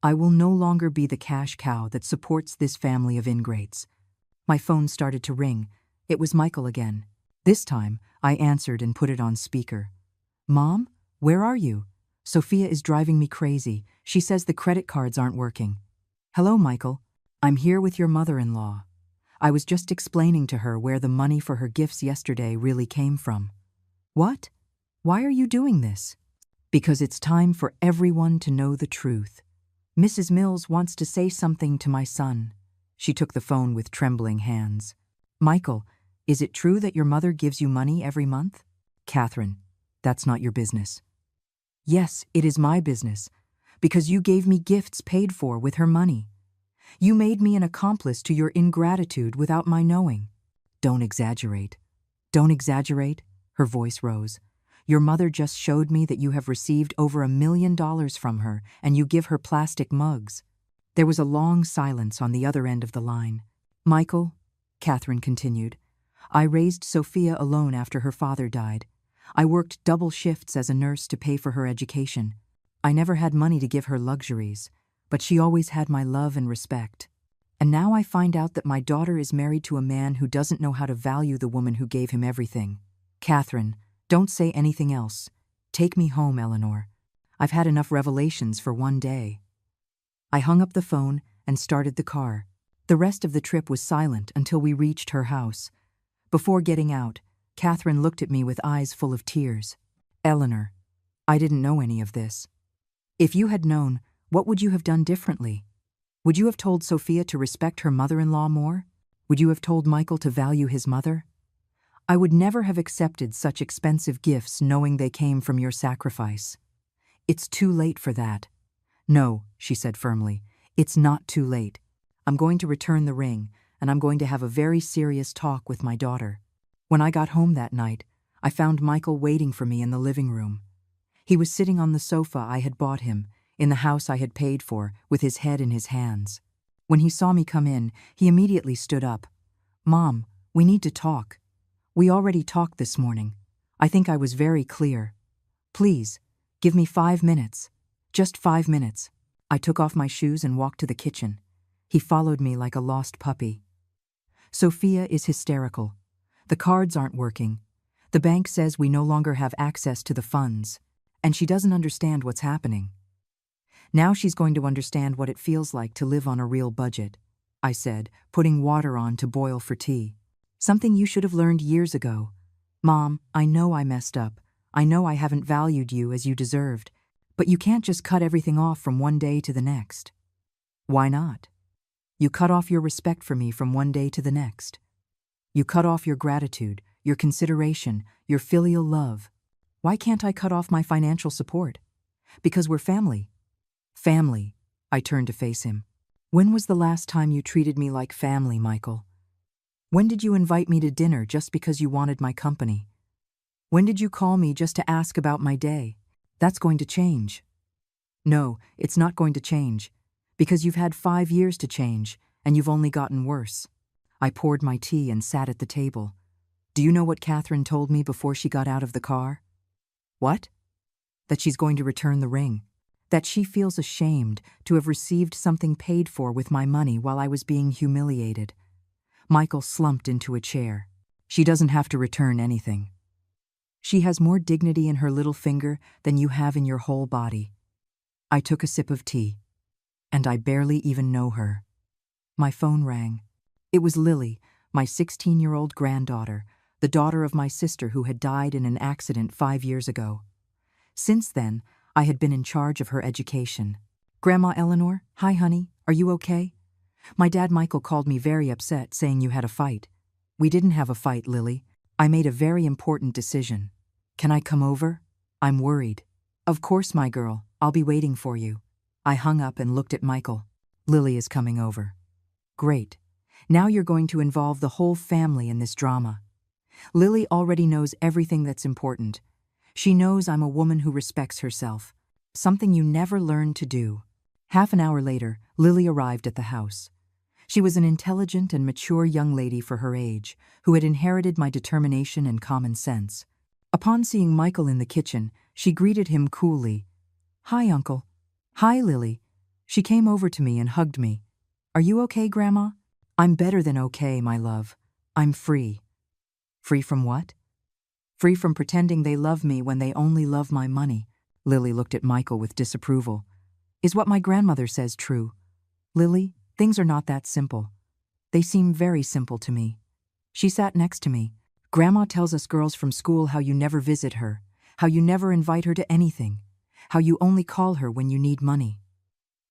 I will no longer be the cash cow that supports this family of ingrates. My phone started to ring. It was Michael again. This time, I answered and put it on speaker. Mom, where are you? Sophia is driving me crazy. She says the credit cards aren't working. Hello, Michael. I'm here with your mother-in-law. I was just explaining to her where the money for her gifts yesterday really came from. What? Why are you doing this? Because it's time for everyone to know the truth. Mrs. Mills wants to say something to my son. She took the phone with trembling hands. Michael, is it true that your mother gives you money every month? Catherine, that's not your business. Yes, it is my business, because you gave me gifts paid for with her money. You made me an accomplice to your ingratitude without my knowing. Don't exaggerate. Don't exaggerate, her voice rose. Your mother just showed me that you have received over $1 million from her and you give her plastic mugs." There was a long silence on the other end of the line. "Michael," Catherine continued, "I raised Sophia alone after her father died. I worked double shifts as a nurse to pay for her education. I never had money to give her luxuries, but she always had my love and respect. And now I find out that my daughter is married to a man who doesn't know how to value the woman who gave him everything. Catherine, don't say anything else. Take me home, Eleanor. I've had enough revelations for one day." I hung up the phone and started the car. The rest of the trip was silent until we reached her house. Before getting out, Catherine looked at me with eyes full of tears. "Eleanor, I didn't know any of this. If you had known, what would you have done differently? Would you have told Sophia to respect her mother-in-law more? Would you have told Michael to value his mother? I would never have accepted such expensive gifts knowing they came from your sacrifice. It's too late for that." "No," she said firmly, "it's not too late. I'm going to return the ring, and I'm going to have a very serious talk with my daughter." When I got home that night, I found Michael waiting for me in the living room. He was sitting on the sofa I had bought him, in the house I had paid for, with his head in his hands. When he saw me come in, he immediately stood up. "Mom, we need to talk. We already talked this morning. I think I was very clear. Please, give me 5 minutes. Just 5 minutes." I took off my shoes and walked to the kitchen. He followed me like a lost puppy. "Sophia is hysterical. The cards aren't working. The bank says we no longer have access to the funds, and she doesn't understand what's happening. Now she's going to understand what it feels like to live on a real budget," I said, putting water on to boil for tea. "Something you should have learned years ago. Mom, I know I messed up. I know I haven't valued you as you deserved, but you can't just cut everything off from one day to the next." "Why not? You cut off your respect for me from one day to the next. You cut off your gratitude, your consideration, your filial love. Why can't I cut off my financial support? Because we're family." "Family," I turned to face him. "When was the last time you treated me like family, Michael? When did you invite me to dinner just because you wanted my company? When did you call me just to ask about my day? That's going to change." "No, it's not going to change, because you've had 5 years to change, and you've only gotten worse." I poured my tea and sat at the table. "Do you know what Catherine told me before she got out of the car?" "What?" "That she's going to return the ring. That she feels ashamed to have received something paid for with my money while I was being humiliated." Michael slumped into a chair. "She doesn't have to return anything. She has more dignity in her little finger than you have in your whole body." I took a sip of tea. "And I barely even know her." My phone rang. It was Lily, my 16-year-old granddaughter, the daughter of my sister who had died in an accident 5 years ago. Since then, I had been in charge of her education. "Grandma Eleanor, hi honey, are you okay? My dad Michael called me very upset saying you had a fight." "We didn't have a fight, Lily. I made a very important decision. Can I come over? I'm worried." "Of course, my girl, I'll be waiting for you." I hung up and looked at Michael. "Lily is coming over." "Great. Now you're going to involve the whole family in this drama. Lily already knows everything that's important. She knows I'm a woman who respects herself, something you never learned to do." Half an hour later, Lily arrived at the house. She was an intelligent and mature young lady for her age, who had inherited my determination and common sense. Upon seeing Michael in the kitchen, she greeted him coolly. "Hi, Uncle." "Hi, Lily." She came over to me and hugged me. "Are you okay, Grandma?" "I'm better than okay, my love. I'm free." "Free from what?" "Free from pretending they love me when they only love my money." Lily looked at Michael with disapproval. "Is what my grandmother says true?" "Lily, things are not that simple. They seem very simple to me." She sat next to me. "Grandma tells us girls from school how you never visit her, how you never invite her to anything, how you only call her when you need money."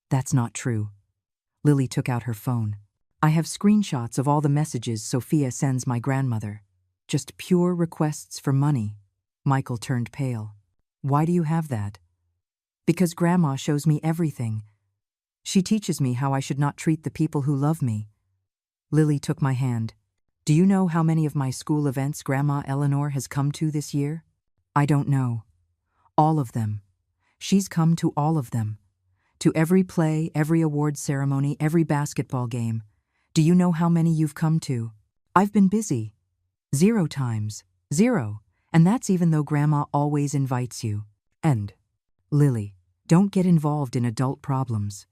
"That's not true." Lily took out her phone. "I have screenshots of all the messages Sophia sends my grandmother. Just pure requests for money." Michael turned pale. "Why do you have that?" "Because Grandma shows me everything. She teaches me how I should not treat the people who love me." Lily took my hand. "Do you know how many of my school events Grandma Eleanor has come to this year?" I don't know. All of them. She's come to all of them. To every play, every awards ceremony, every basketball game. Do you know how many you've come to? I've been busy. 0 times. 0. And that's even though Grandma always invites you. And, Lily, don't get involved in adult problems.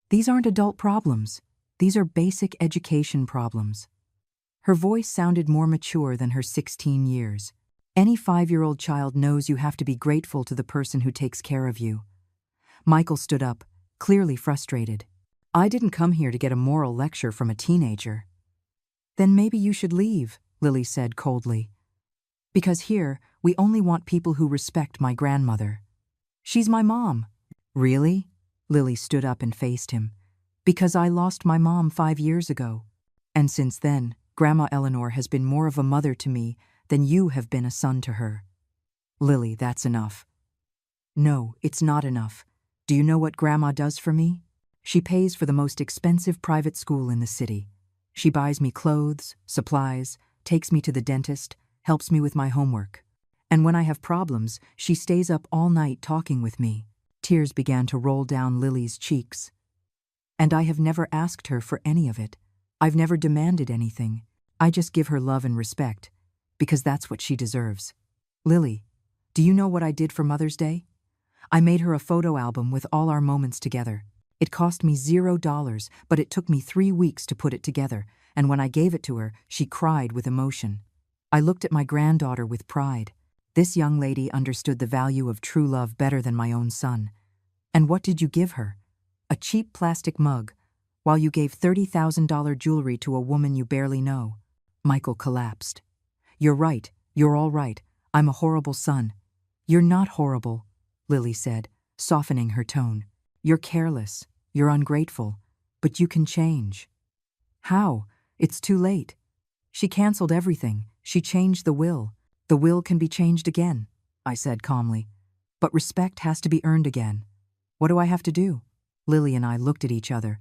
These aren't adult problems. These are basic education problems. Her voice sounded more mature than her 16 years. Any 5-year-old child knows you have to be grateful to the person who takes care of you. Michael stood up, clearly frustrated. I didn't come here to get a moral lecture from a teenager. Then maybe you should leave, Lily said coldly. Because here, we only want people who respect my grandmother. She's my mom. Really? Lily stood up and faced him. Because I lost my mom 5 years ago. And since then, Grandma Eleanor has been more of a mother to me than you have been a son to her. Lily, that's enough. No, it's not enough. Do you know what Grandma does for me? She pays for the most expensive private school in the city. She buys me clothes, supplies, takes me to the dentist, helps me with my homework. And when I have problems, she stays up all night talking with me. Tears began to roll down Lily's cheeks. And I have never asked her for any of it. I've never demanded anything. I just give her love and respect, because that's what she deserves. Lily, do you know what I did for Mother's Day? I made her a photo album with all our moments together. It cost me $0, but it took me 3 weeks to put it together, and when I gave it to her, she cried with emotion. I looked at my granddaughter with pride. This young lady understood the value of true love better than my own son. And what did you give her? A cheap plastic mug, while you gave $30,000 jewelry to a woman you barely know. Michael collapsed. You're right. You're all right. I'm a horrible son. You're not horrible, Lily said, softening her tone. You're careless. You're ungrateful. But you can change. How? It's too late. She canceled everything. She changed the will. The will can be changed again, I said calmly. But respect has to be earned again. What do I have to do? Lily and I looked at each other.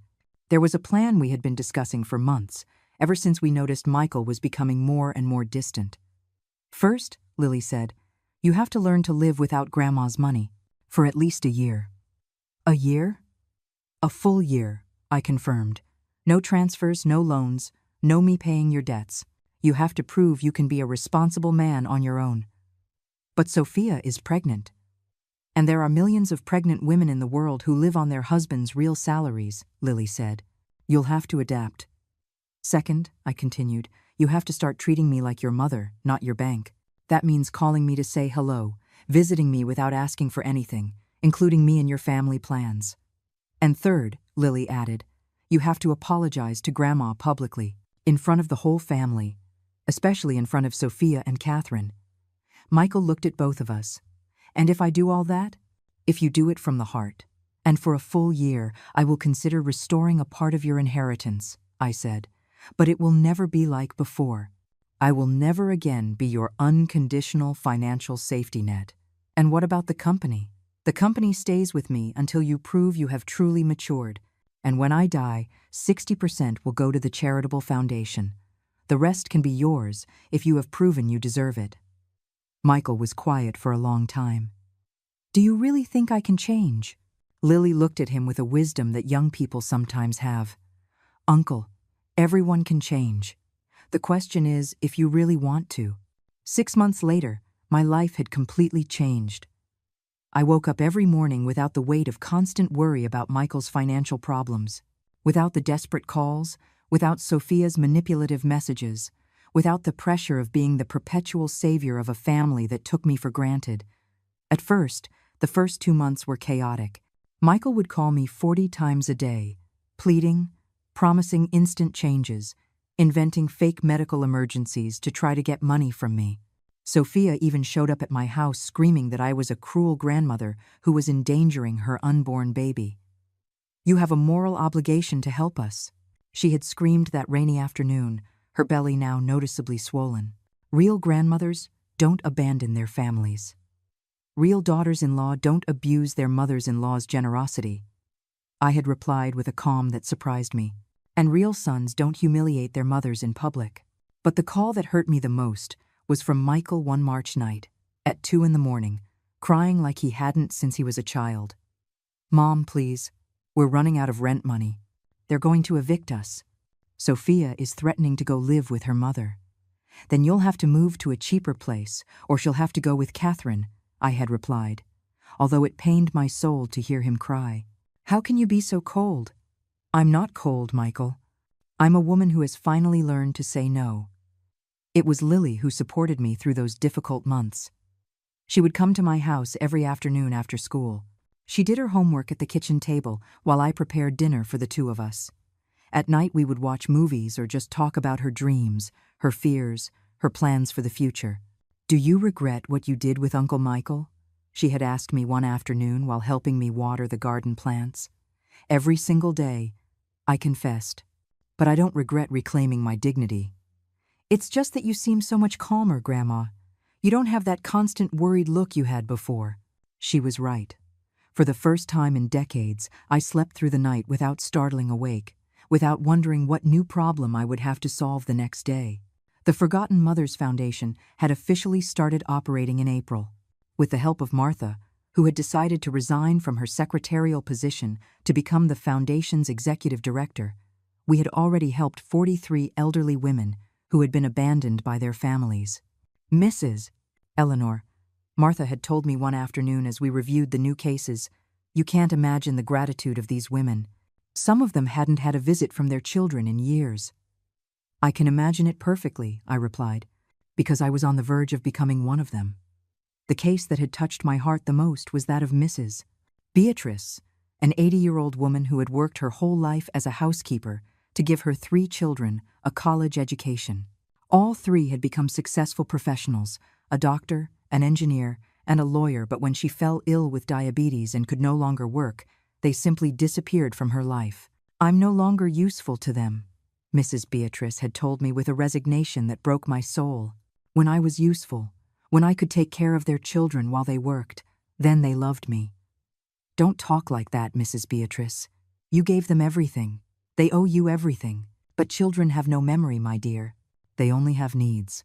There was a plan we had been discussing for months, ever since we noticed Michael was becoming more and more distant. First, Lily said, you have to learn to live without Grandma's money, for at least a year. A year? A full year, I confirmed. No transfers, no loans, no me paying your debts. You have to prove you can be a responsible man on your own. But Sophia is pregnant. And there are millions of pregnant women in the world who live on their husbands' real salaries, Lily said. You'll have to adapt. Second, I continued, you have to start treating me like your mother, not your bank. That means calling me to say hello, visiting me without asking for anything, including me in your family plans. And third, Lily added, you have to apologize to Grandma publicly, in front of the whole family, especially in front of Sophia and Catherine. Michael looked at both of us. And if I do all that? If you do it from the heart. And for a full year, I will consider restoring a part of your inheritance, I said. But it will never be like before. I will never again be your unconditional financial safety net. And what about the company? The company stays with me until you prove you have truly matured. And when I die, 60% will go to the charitable foundation. The rest can be yours if you have proven you deserve it. Michael was quiet for a long time. Do you really think I can change? Lily looked at him with a wisdom that young people sometimes have. Uncle, everyone can change. The question is if you really want to. 6 months later, my life had completely changed. I woke up every morning without the weight of constant worry about Michael's financial problems, without the desperate calls, without Sophia's manipulative messages, without the pressure of being the perpetual savior of a family that took me for granted. At first, the first 2 months were chaotic. Michael would call me 40 times a day, pleading, promising instant changes, inventing fake medical emergencies to try to get money from me. Sophia even showed up at my house screaming that I was a cruel grandmother who was endangering her unborn baby. You have a moral obligation to help us, she had screamed that rainy afternoon, her belly now noticeably swollen. Real grandmothers don't abandon their families. Real daughters-in-law don't abuse their mothers-in-law's generosity. I had replied with a calm that surprised me. And real sons don't humiliate their mothers in public. But the call that hurt me the most was from Michael one March night. At at 2 in the morning, crying like he hadn't since he was a child. "Mom, please. We're running out of rent money. They're going to evict us. Sophia is threatening to go live with her mother. Then you'll have to move to a cheaper place, or she'll have to go with Catherine," I had replied, although it pained my soul to hear him cry. "How can you be so cold?" "I'm not cold, Michael. I'm a woman who has finally learned to say no." It was Lily who supported me through those difficult months. She would come to my house every afternoon after school. She did her homework at the kitchen table while I prepared dinner for the two of us. At night we would watch movies or just talk about her dreams, her fears, her plans for the future. "Do you regret what you did with Uncle Michael?" she had asked me one afternoon while helping me water the garden plants. "Every single day," I confessed, "but I don't regret reclaiming my dignity." "It's just that you seem so much calmer, Grandma. You don't have that constant worried look you had before." She was right. For the first time in decades, I slept through the night without startling awake, without wondering what new problem I would have to solve the next day. The Forgotten Mothers Foundation had officially started operating in April. With the help of Martha, who had decided to resign from her secretarial position to become the foundation's executive director, we had already helped 43 elderly women who had been abandoned by their families. "Mrs. Eleanor," Martha had told me one afternoon as we reviewed the new cases, "you can't imagine the gratitude of these women. Some of them hadn't had a visit from their children in years." "I can imagine it perfectly," I replied, because I was on the verge of becoming one of them. The case that had touched my heart the most was that of Mrs. Beatrice, an 80-year-old woman who had worked her whole life as a housekeeper to give her 3 children a college education. All 3 had become successful professionals, a doctor, an engineer, and a lawyer, but when she fell ill with diabetes and could no longer work, they simply disappeared from her life. "I'm no longer useful to them," Mrs. Beatrice had told me with a resignation that broke my soul. "When I was useful, when I could take care of their children while they worked, then they loved me." "Don't talk like that, Mrs. Beatrice. You gave them everything. They owe you everything. But children have no memory, my dear. They only have needs."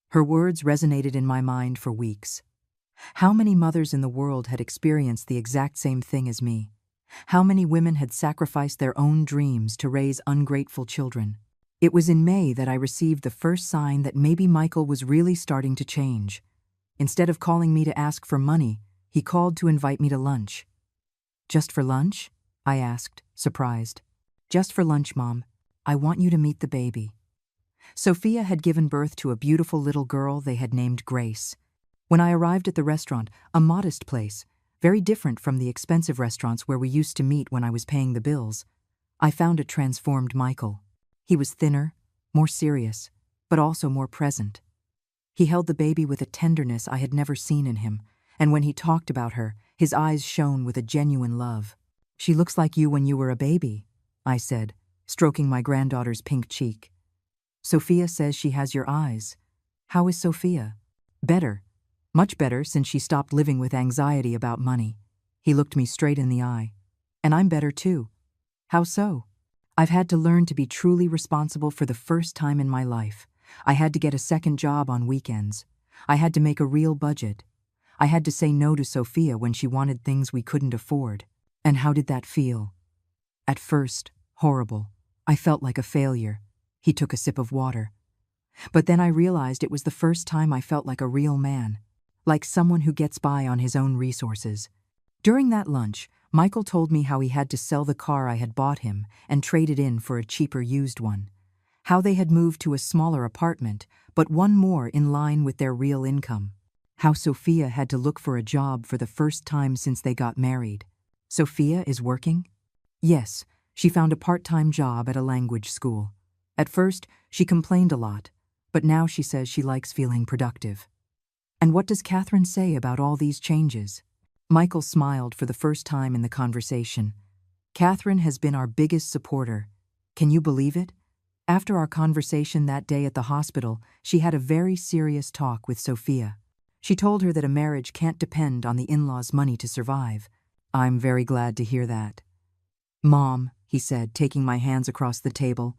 Her words resonated in my mind for weeks. How many mothers in the world had experienced the exact same thing as me? How many women had sacrificed their own dreams to raise ungrateful children? It was in May that I received the first sign that maybe Michael was really starting to change. Instead of calling me to ask for money, he called to invite me to lunch. "Just for lunch?" I asked, surprised. "Just for lunch, Mom. I want you to meet the baby." Sophia had given birth to a beautiful little girl they had named Grace. When I arrived at the restaurant, a modest place, very different from the expensive restaurants where we used to meet when I was paying the bills, I found a transformed Michael. He was thinner, more serious, but also more present. He held the baby with a tenderness I had never seen in him, and when he talked about her, his eyes shone with a genuine love. "She looks like you when you were a baby," I said, stroking my granddaughter's pink cheek. "Sophia says she has your eyes. How is Sophia?" "Better. Much better since she stopped living with anxiety about money." He looked me straight in the eye. "And I'm better too." "How so?" "I've had to learn to be truly responsible for the first time in my life. I had to get a second job on weekends. I had to make a real budget. I had to say no to Sophia when she wanted things we couldn't afford." "And how did that feel?" "At first, horrible. I felt like a failure." He took a sip of water. "But then I realized it was the first time I felt like a real man, like someone who gets by on his own resources." During that lunch, Michael told me how he had to sell the car I had bought him and trade it in for a cheaper used one. How they had moved to a smaller apartment, but one more in line with their real income. How Sophia had to look for a job for the first time since they got married. "Sophia is working?" "Yes, she found a part-time job at a language school. At first, she complained a lot, but now she says she likes feeling productive." "And what does Catherine say about all these changes?" Michael smiled for the first time in the conversation. "Catherine has been our biggest supporter. Can you believe it? After our conversation that day at the hospital, she had a very serious talk with Sophia. She told her that a marriage can't depend on the in-laws' money to survive." "I'm very glad to hear that." "Mom," he said, taking my hands across the table,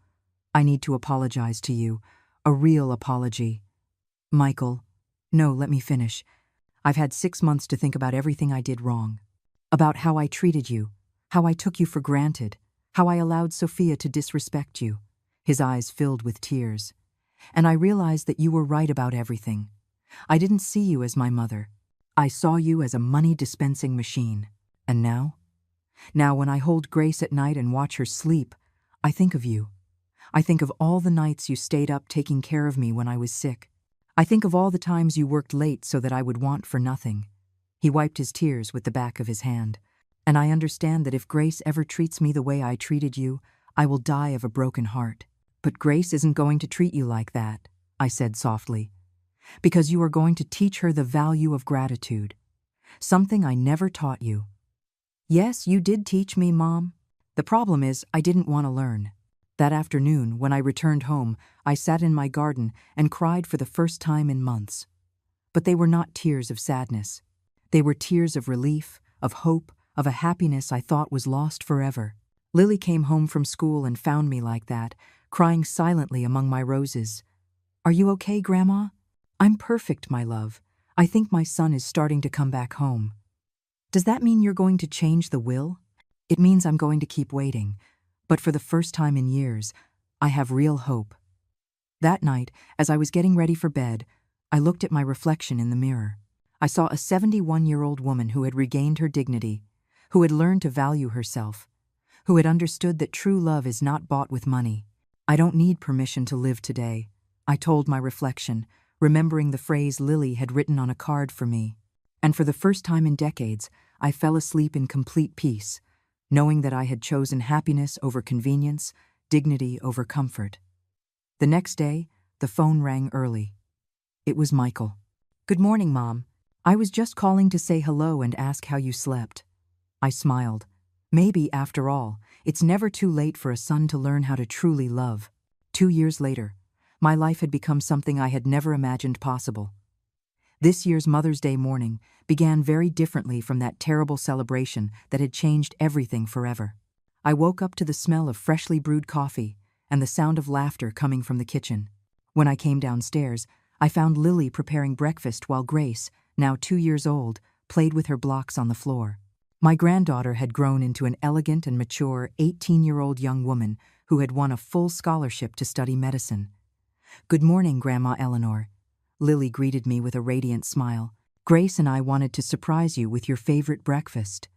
"I need to apologize to you. A real apology." "Michael." "No, let me finish. I've had 6 months to think about everything I did wrong. About how I treated you, how I took you for granted, how I allowed Sophia to disrespect you." His eyes filled with tears. "And I realized that you were right about everything. I didn't see you as my mother. I saw you as a money-dispensing machine. And now? Now when I hold Grace at night and watch her sleep, I think of you. I think of all the nights you stayed up taking care of me when I was sick. I think of all the times you worked late so that I would want for nothing." He wiped his tears with the back of his hand. "And I understand that if Grace ever treats me the way I treated you, I will die of a broken heart. But Grace isn't going to treat you like that," I said softly, "because you are going to teach her the value of gratitude. Something I never taught you." "Yes, you did teach me, Mom. The problem is I didn't want to learn." That afternoon, when I returned home, I sat in my garden and cried for the first time in months. But they were not tears of sadness. They were tears of relief, of hope, of a happiness I thought was lost forever. Lily came home from school and found me like that, crying silently among my roses. "Are you okay, Grandma?" "I'm perfect, my love. I think my son is starting to come back home." "Does that mean you're going to change the will?" "It means I'm going to keep waiting. But for the first time in years, I have real hope." That night, as I was getting ready for bed, I looked at my reflection in the mirror. I saw a 71-year-old woman who had regained her dignity, who had learned to value herself, who had understood that true love is not bought with money. "I don't need permission to live today," I told my reflection, remembering the phrase Lily had written on a card for me. And for the first time in decades, I fell asleep in complete peace, knowing that I had chosen happiness over convenience, dignity over comfort. The next day, the phone rang early. It was Michael. "Good morning, Mom. I was just calling to say hello and ask how you slept." I smiled. Maybe, after all, it's never too late for a son to learn how to truly love. 2 years later, my life had become something I had never imagined possible. This year's Mother's Day morning began very differently from that terrible celebration that had changed everything forever. I woke up to the smell of freshly brewed coffee and the sound of laughter coming from the kitchen. When I came downstairs, I found Lily preparing breakfast while Grace, now 2 years old, played with her blocks on the floor. My granddaughter had grown into an elegant and mature 18-year-old young woman who had won a full scholarship to study medicine. "Good morning, Grandma Eleanor." Lily greeted me with a radiant smile. "Grace and I wanted to surprise you with your favorite breakfast."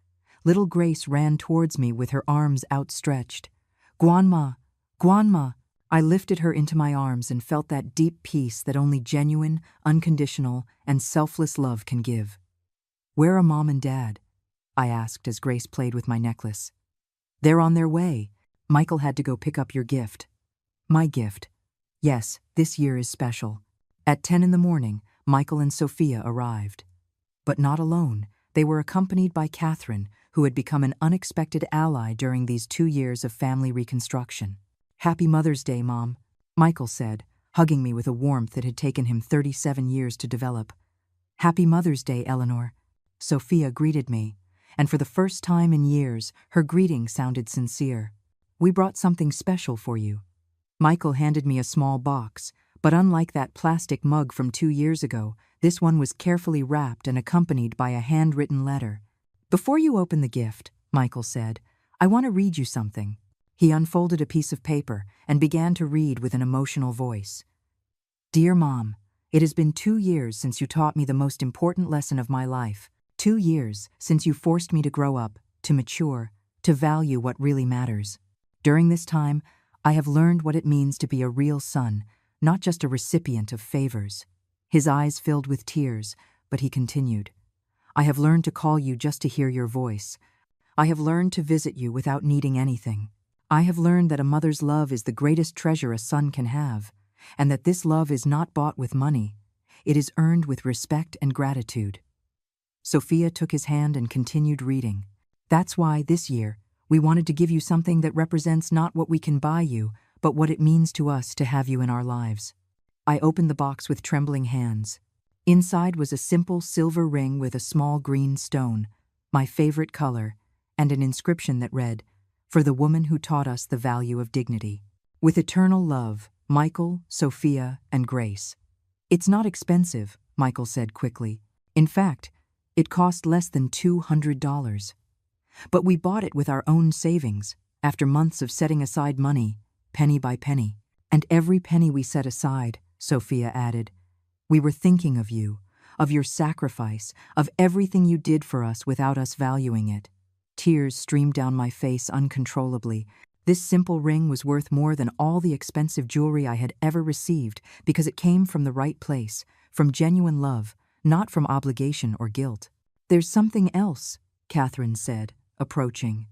Little Grace ran towards me with her arms outstretched. "Grandma, Grandma." I lifted her into my arms and felt that deep peace that only genuine, unconditional, and selfless love can give. "Where are Mom and Dad?" I asked as Grace played with my necklace. "They're on their way. Michael had to go pick up your gift." "My gift?" "Yes, this year is special." At 10 in the morning, Michael and Sophia arrived. But not alone. They were accompanied by Catherine, who had become an unexpected ally during these 2 years of family reconstruction. "Happy Mother's Day, Mom," Michael said, hugging me with a warmth that had taken him 37 years to develop. "Happy Mother's Day, Eleanor." Sophia greeted me, and for the first time in years, her greeting sounded sincere. "We brought something special for you." Michael handed me a small box, but unlike that plastic mug from 2 years ago, this one was carefully wrapped and accompanied by a handwritten letter. "Before you open the gift," Michael said, "I want to read you something." He unfolded a piece of paper and began to read with an emotional voice. "Dear Mom, it has been 2 years since you taught me the most important lesson of my life. 2 years since you forced me to grow up, to mature, to value what really matters. During this time, I have learned what it means to be a real son, not just a recipient of favors." His eyes filled with tears, but he continued, "I have learned to call you just to hear your voice. I have learned to visit you without needing anything. I have learned that a mother's love is the greatest treasure a son can have, and that this love is not bought with money. It is earned with respect and gratitude." Sophia took his hand and continued reading. "That's why, this year, we wanted to give you something that represents not what we can buy you, but what it means to us to have you in our lives." I opened the box with trembling hands. Inside was a simple silver ring with a small green stone, my favorite color, and an inscription that read, "For the woman who taught us the value of dignity. With eternal love, Michael, Sophia, and Grace." "It's not expensive," Michael said quickly. In fact, it cost less than $200. But we bought it with our own savings, after months of setting aside money, penny by penny. And every penny we set aside, Sophia added, we were thinking of you, of your sacrifice, of everything you did for us without us valuing it. Tears streamed down my face uncontrollably. This simple ring was worth more than all the expensive jewelry I had ever received because it came from the right place, from genuine love, not from obligation or guilt. There's something else, Catherine said, approaching.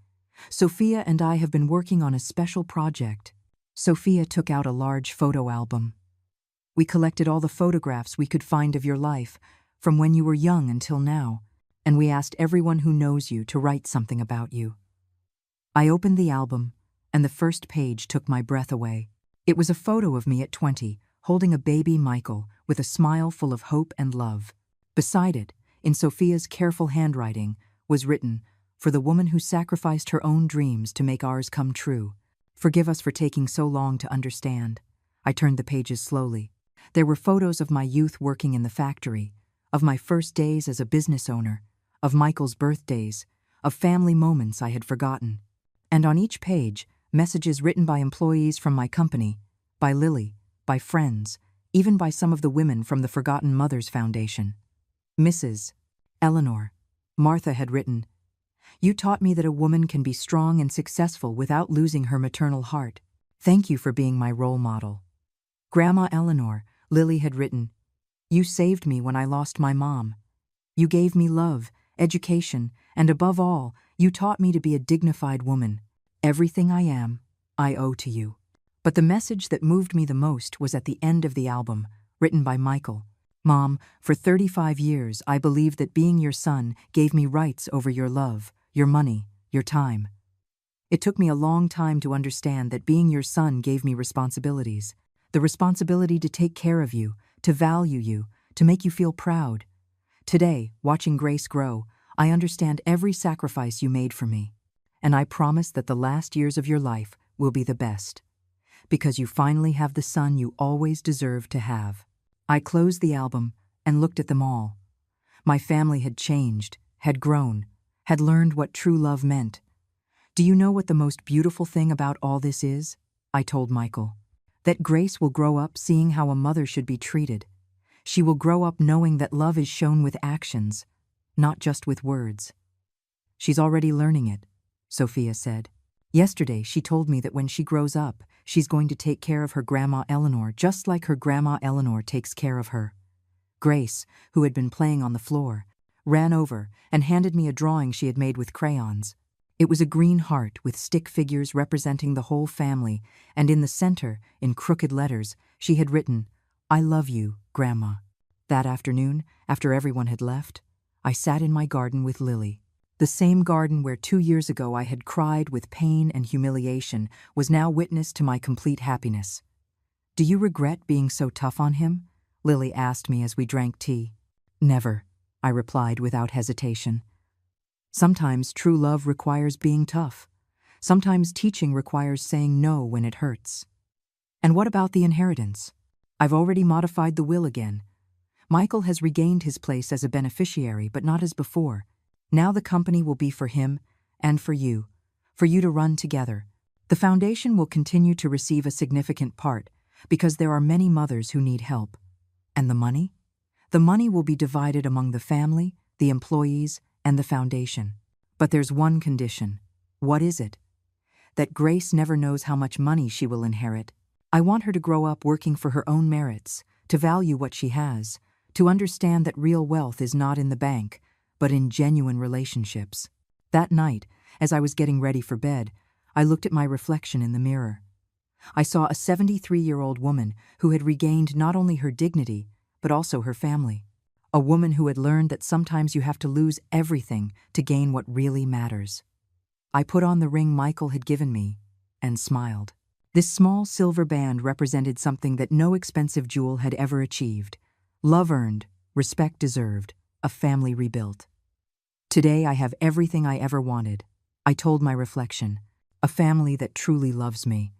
Sophia and I have been working on a special project. Sophia took out a large photo album. We collected all the photographs we could find of your life, from when you were young until now, and we asked everyone who knows you to write something about you. I opened the album, and the first page took my breath away. It was a photo of me at 20, holding a baby Michael, with a smile full of hope and love. Beside it, in Sophia's careful handwriting, was written, "For the woman who sacrificed her own dreams to make ours come true. Forgive us for taking so long to understand." I turned the pages slowly. There were photos of my youth working in the factory, of my first days as a business owner, of Michael's birthdays, of family moments I had forgotten. And on each page, messages written by employees from my company, by Lily, by friends, even by some of the women from the Forgotten Mothers Foundation. Mrs. Eleanor, Martha had written, "You taught me that a woman can be strong and successful without losing her maternal heart. Thank you for being my role model." Grandma Eleanor, Lily had written, "You saved me when I lost my mom. You gave me love, education, and above all, you taught me to be a dignified woman. Everything I am, I owe to you." But the message that moved me the most was at the end of the album, written by Michael. "Mom, for 35 years I believed that being your son gave me rights over your love, your money, your time. It took me a long time to understand that being your son gave me responsibilities. The responsibility to take care of you, to value you, to make you feel proud. Today, watching Grace grow, I understand every sacrifice you made for me. And I promise that the last years of your life will be the best. Because you finally have the son you always deserved to have." I closed the album and looked at them all. My family had changed, had grown, had learned what true love meant. "Do you know what the most beautiful thing about all this is?" I told Michael. "That Grace will grow up seeing how a mother should be treated. She will grow up knowing that love is shown with actions, not just with words." "She's already learning it," Sophia said. "Yesterday she told me that when she grows up, she's going to take care of her Grandma Eleanor just like her Grandma Eleanor takes care of her." Grace, who had been playing on the floor, ran over and handed me a drawing she had made with crayons. It was a green heart with stick figures representing the whole family, and in the center, in crooked letters, she had written, "I love you, Grandma." That afternoon, after everyone had left, I sat in my garden with Lily. The same garden where 2 years ago I had cried with pain and humiliation was now witness to my complete happiness. "Do you regret being so tough on him?" Lily asked me as we drank tea. "Never," I replied without hesitation. Sometimes true love requires being tough. Sometimes teaching requires saying no when it hurts. "And what about the inheritance?" "I've already modified the will again. Michael has regained his place as a beneficiary, but not as before. Now the company will be for him and for you to run together. The foundation will continue to receive a significant part because there are many mothers who need help. And the money? The money will be divided among the family, the employees, and the foundation. But there's one condition." "What is it?" "That Grace never knows how much money she will inherit. I want her to grow up working for her own merits, to value what she has, to understand that real wealth is not in the bank, but in genuine relationships." That night, as I was getting ready for bed, I looked at my reflection in the mirror. I saw a 73-year-old woman who had regained not only her dignity, but also her family. A woman who had learned that sometimes you have to lose everything to gain what really matters. I put on the ring Michael had given me and smiled. This small silver band represented something that no expensive jewel had ever achieved. Love earned, respect deserved, a family rebuilt. Today I have everything I ever wanted. I told my reflection, a family that truly loves me.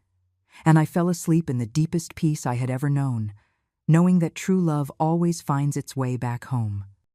And I fell asleep in the deepest peace I had ever known, knowing that true love always finds its way back home.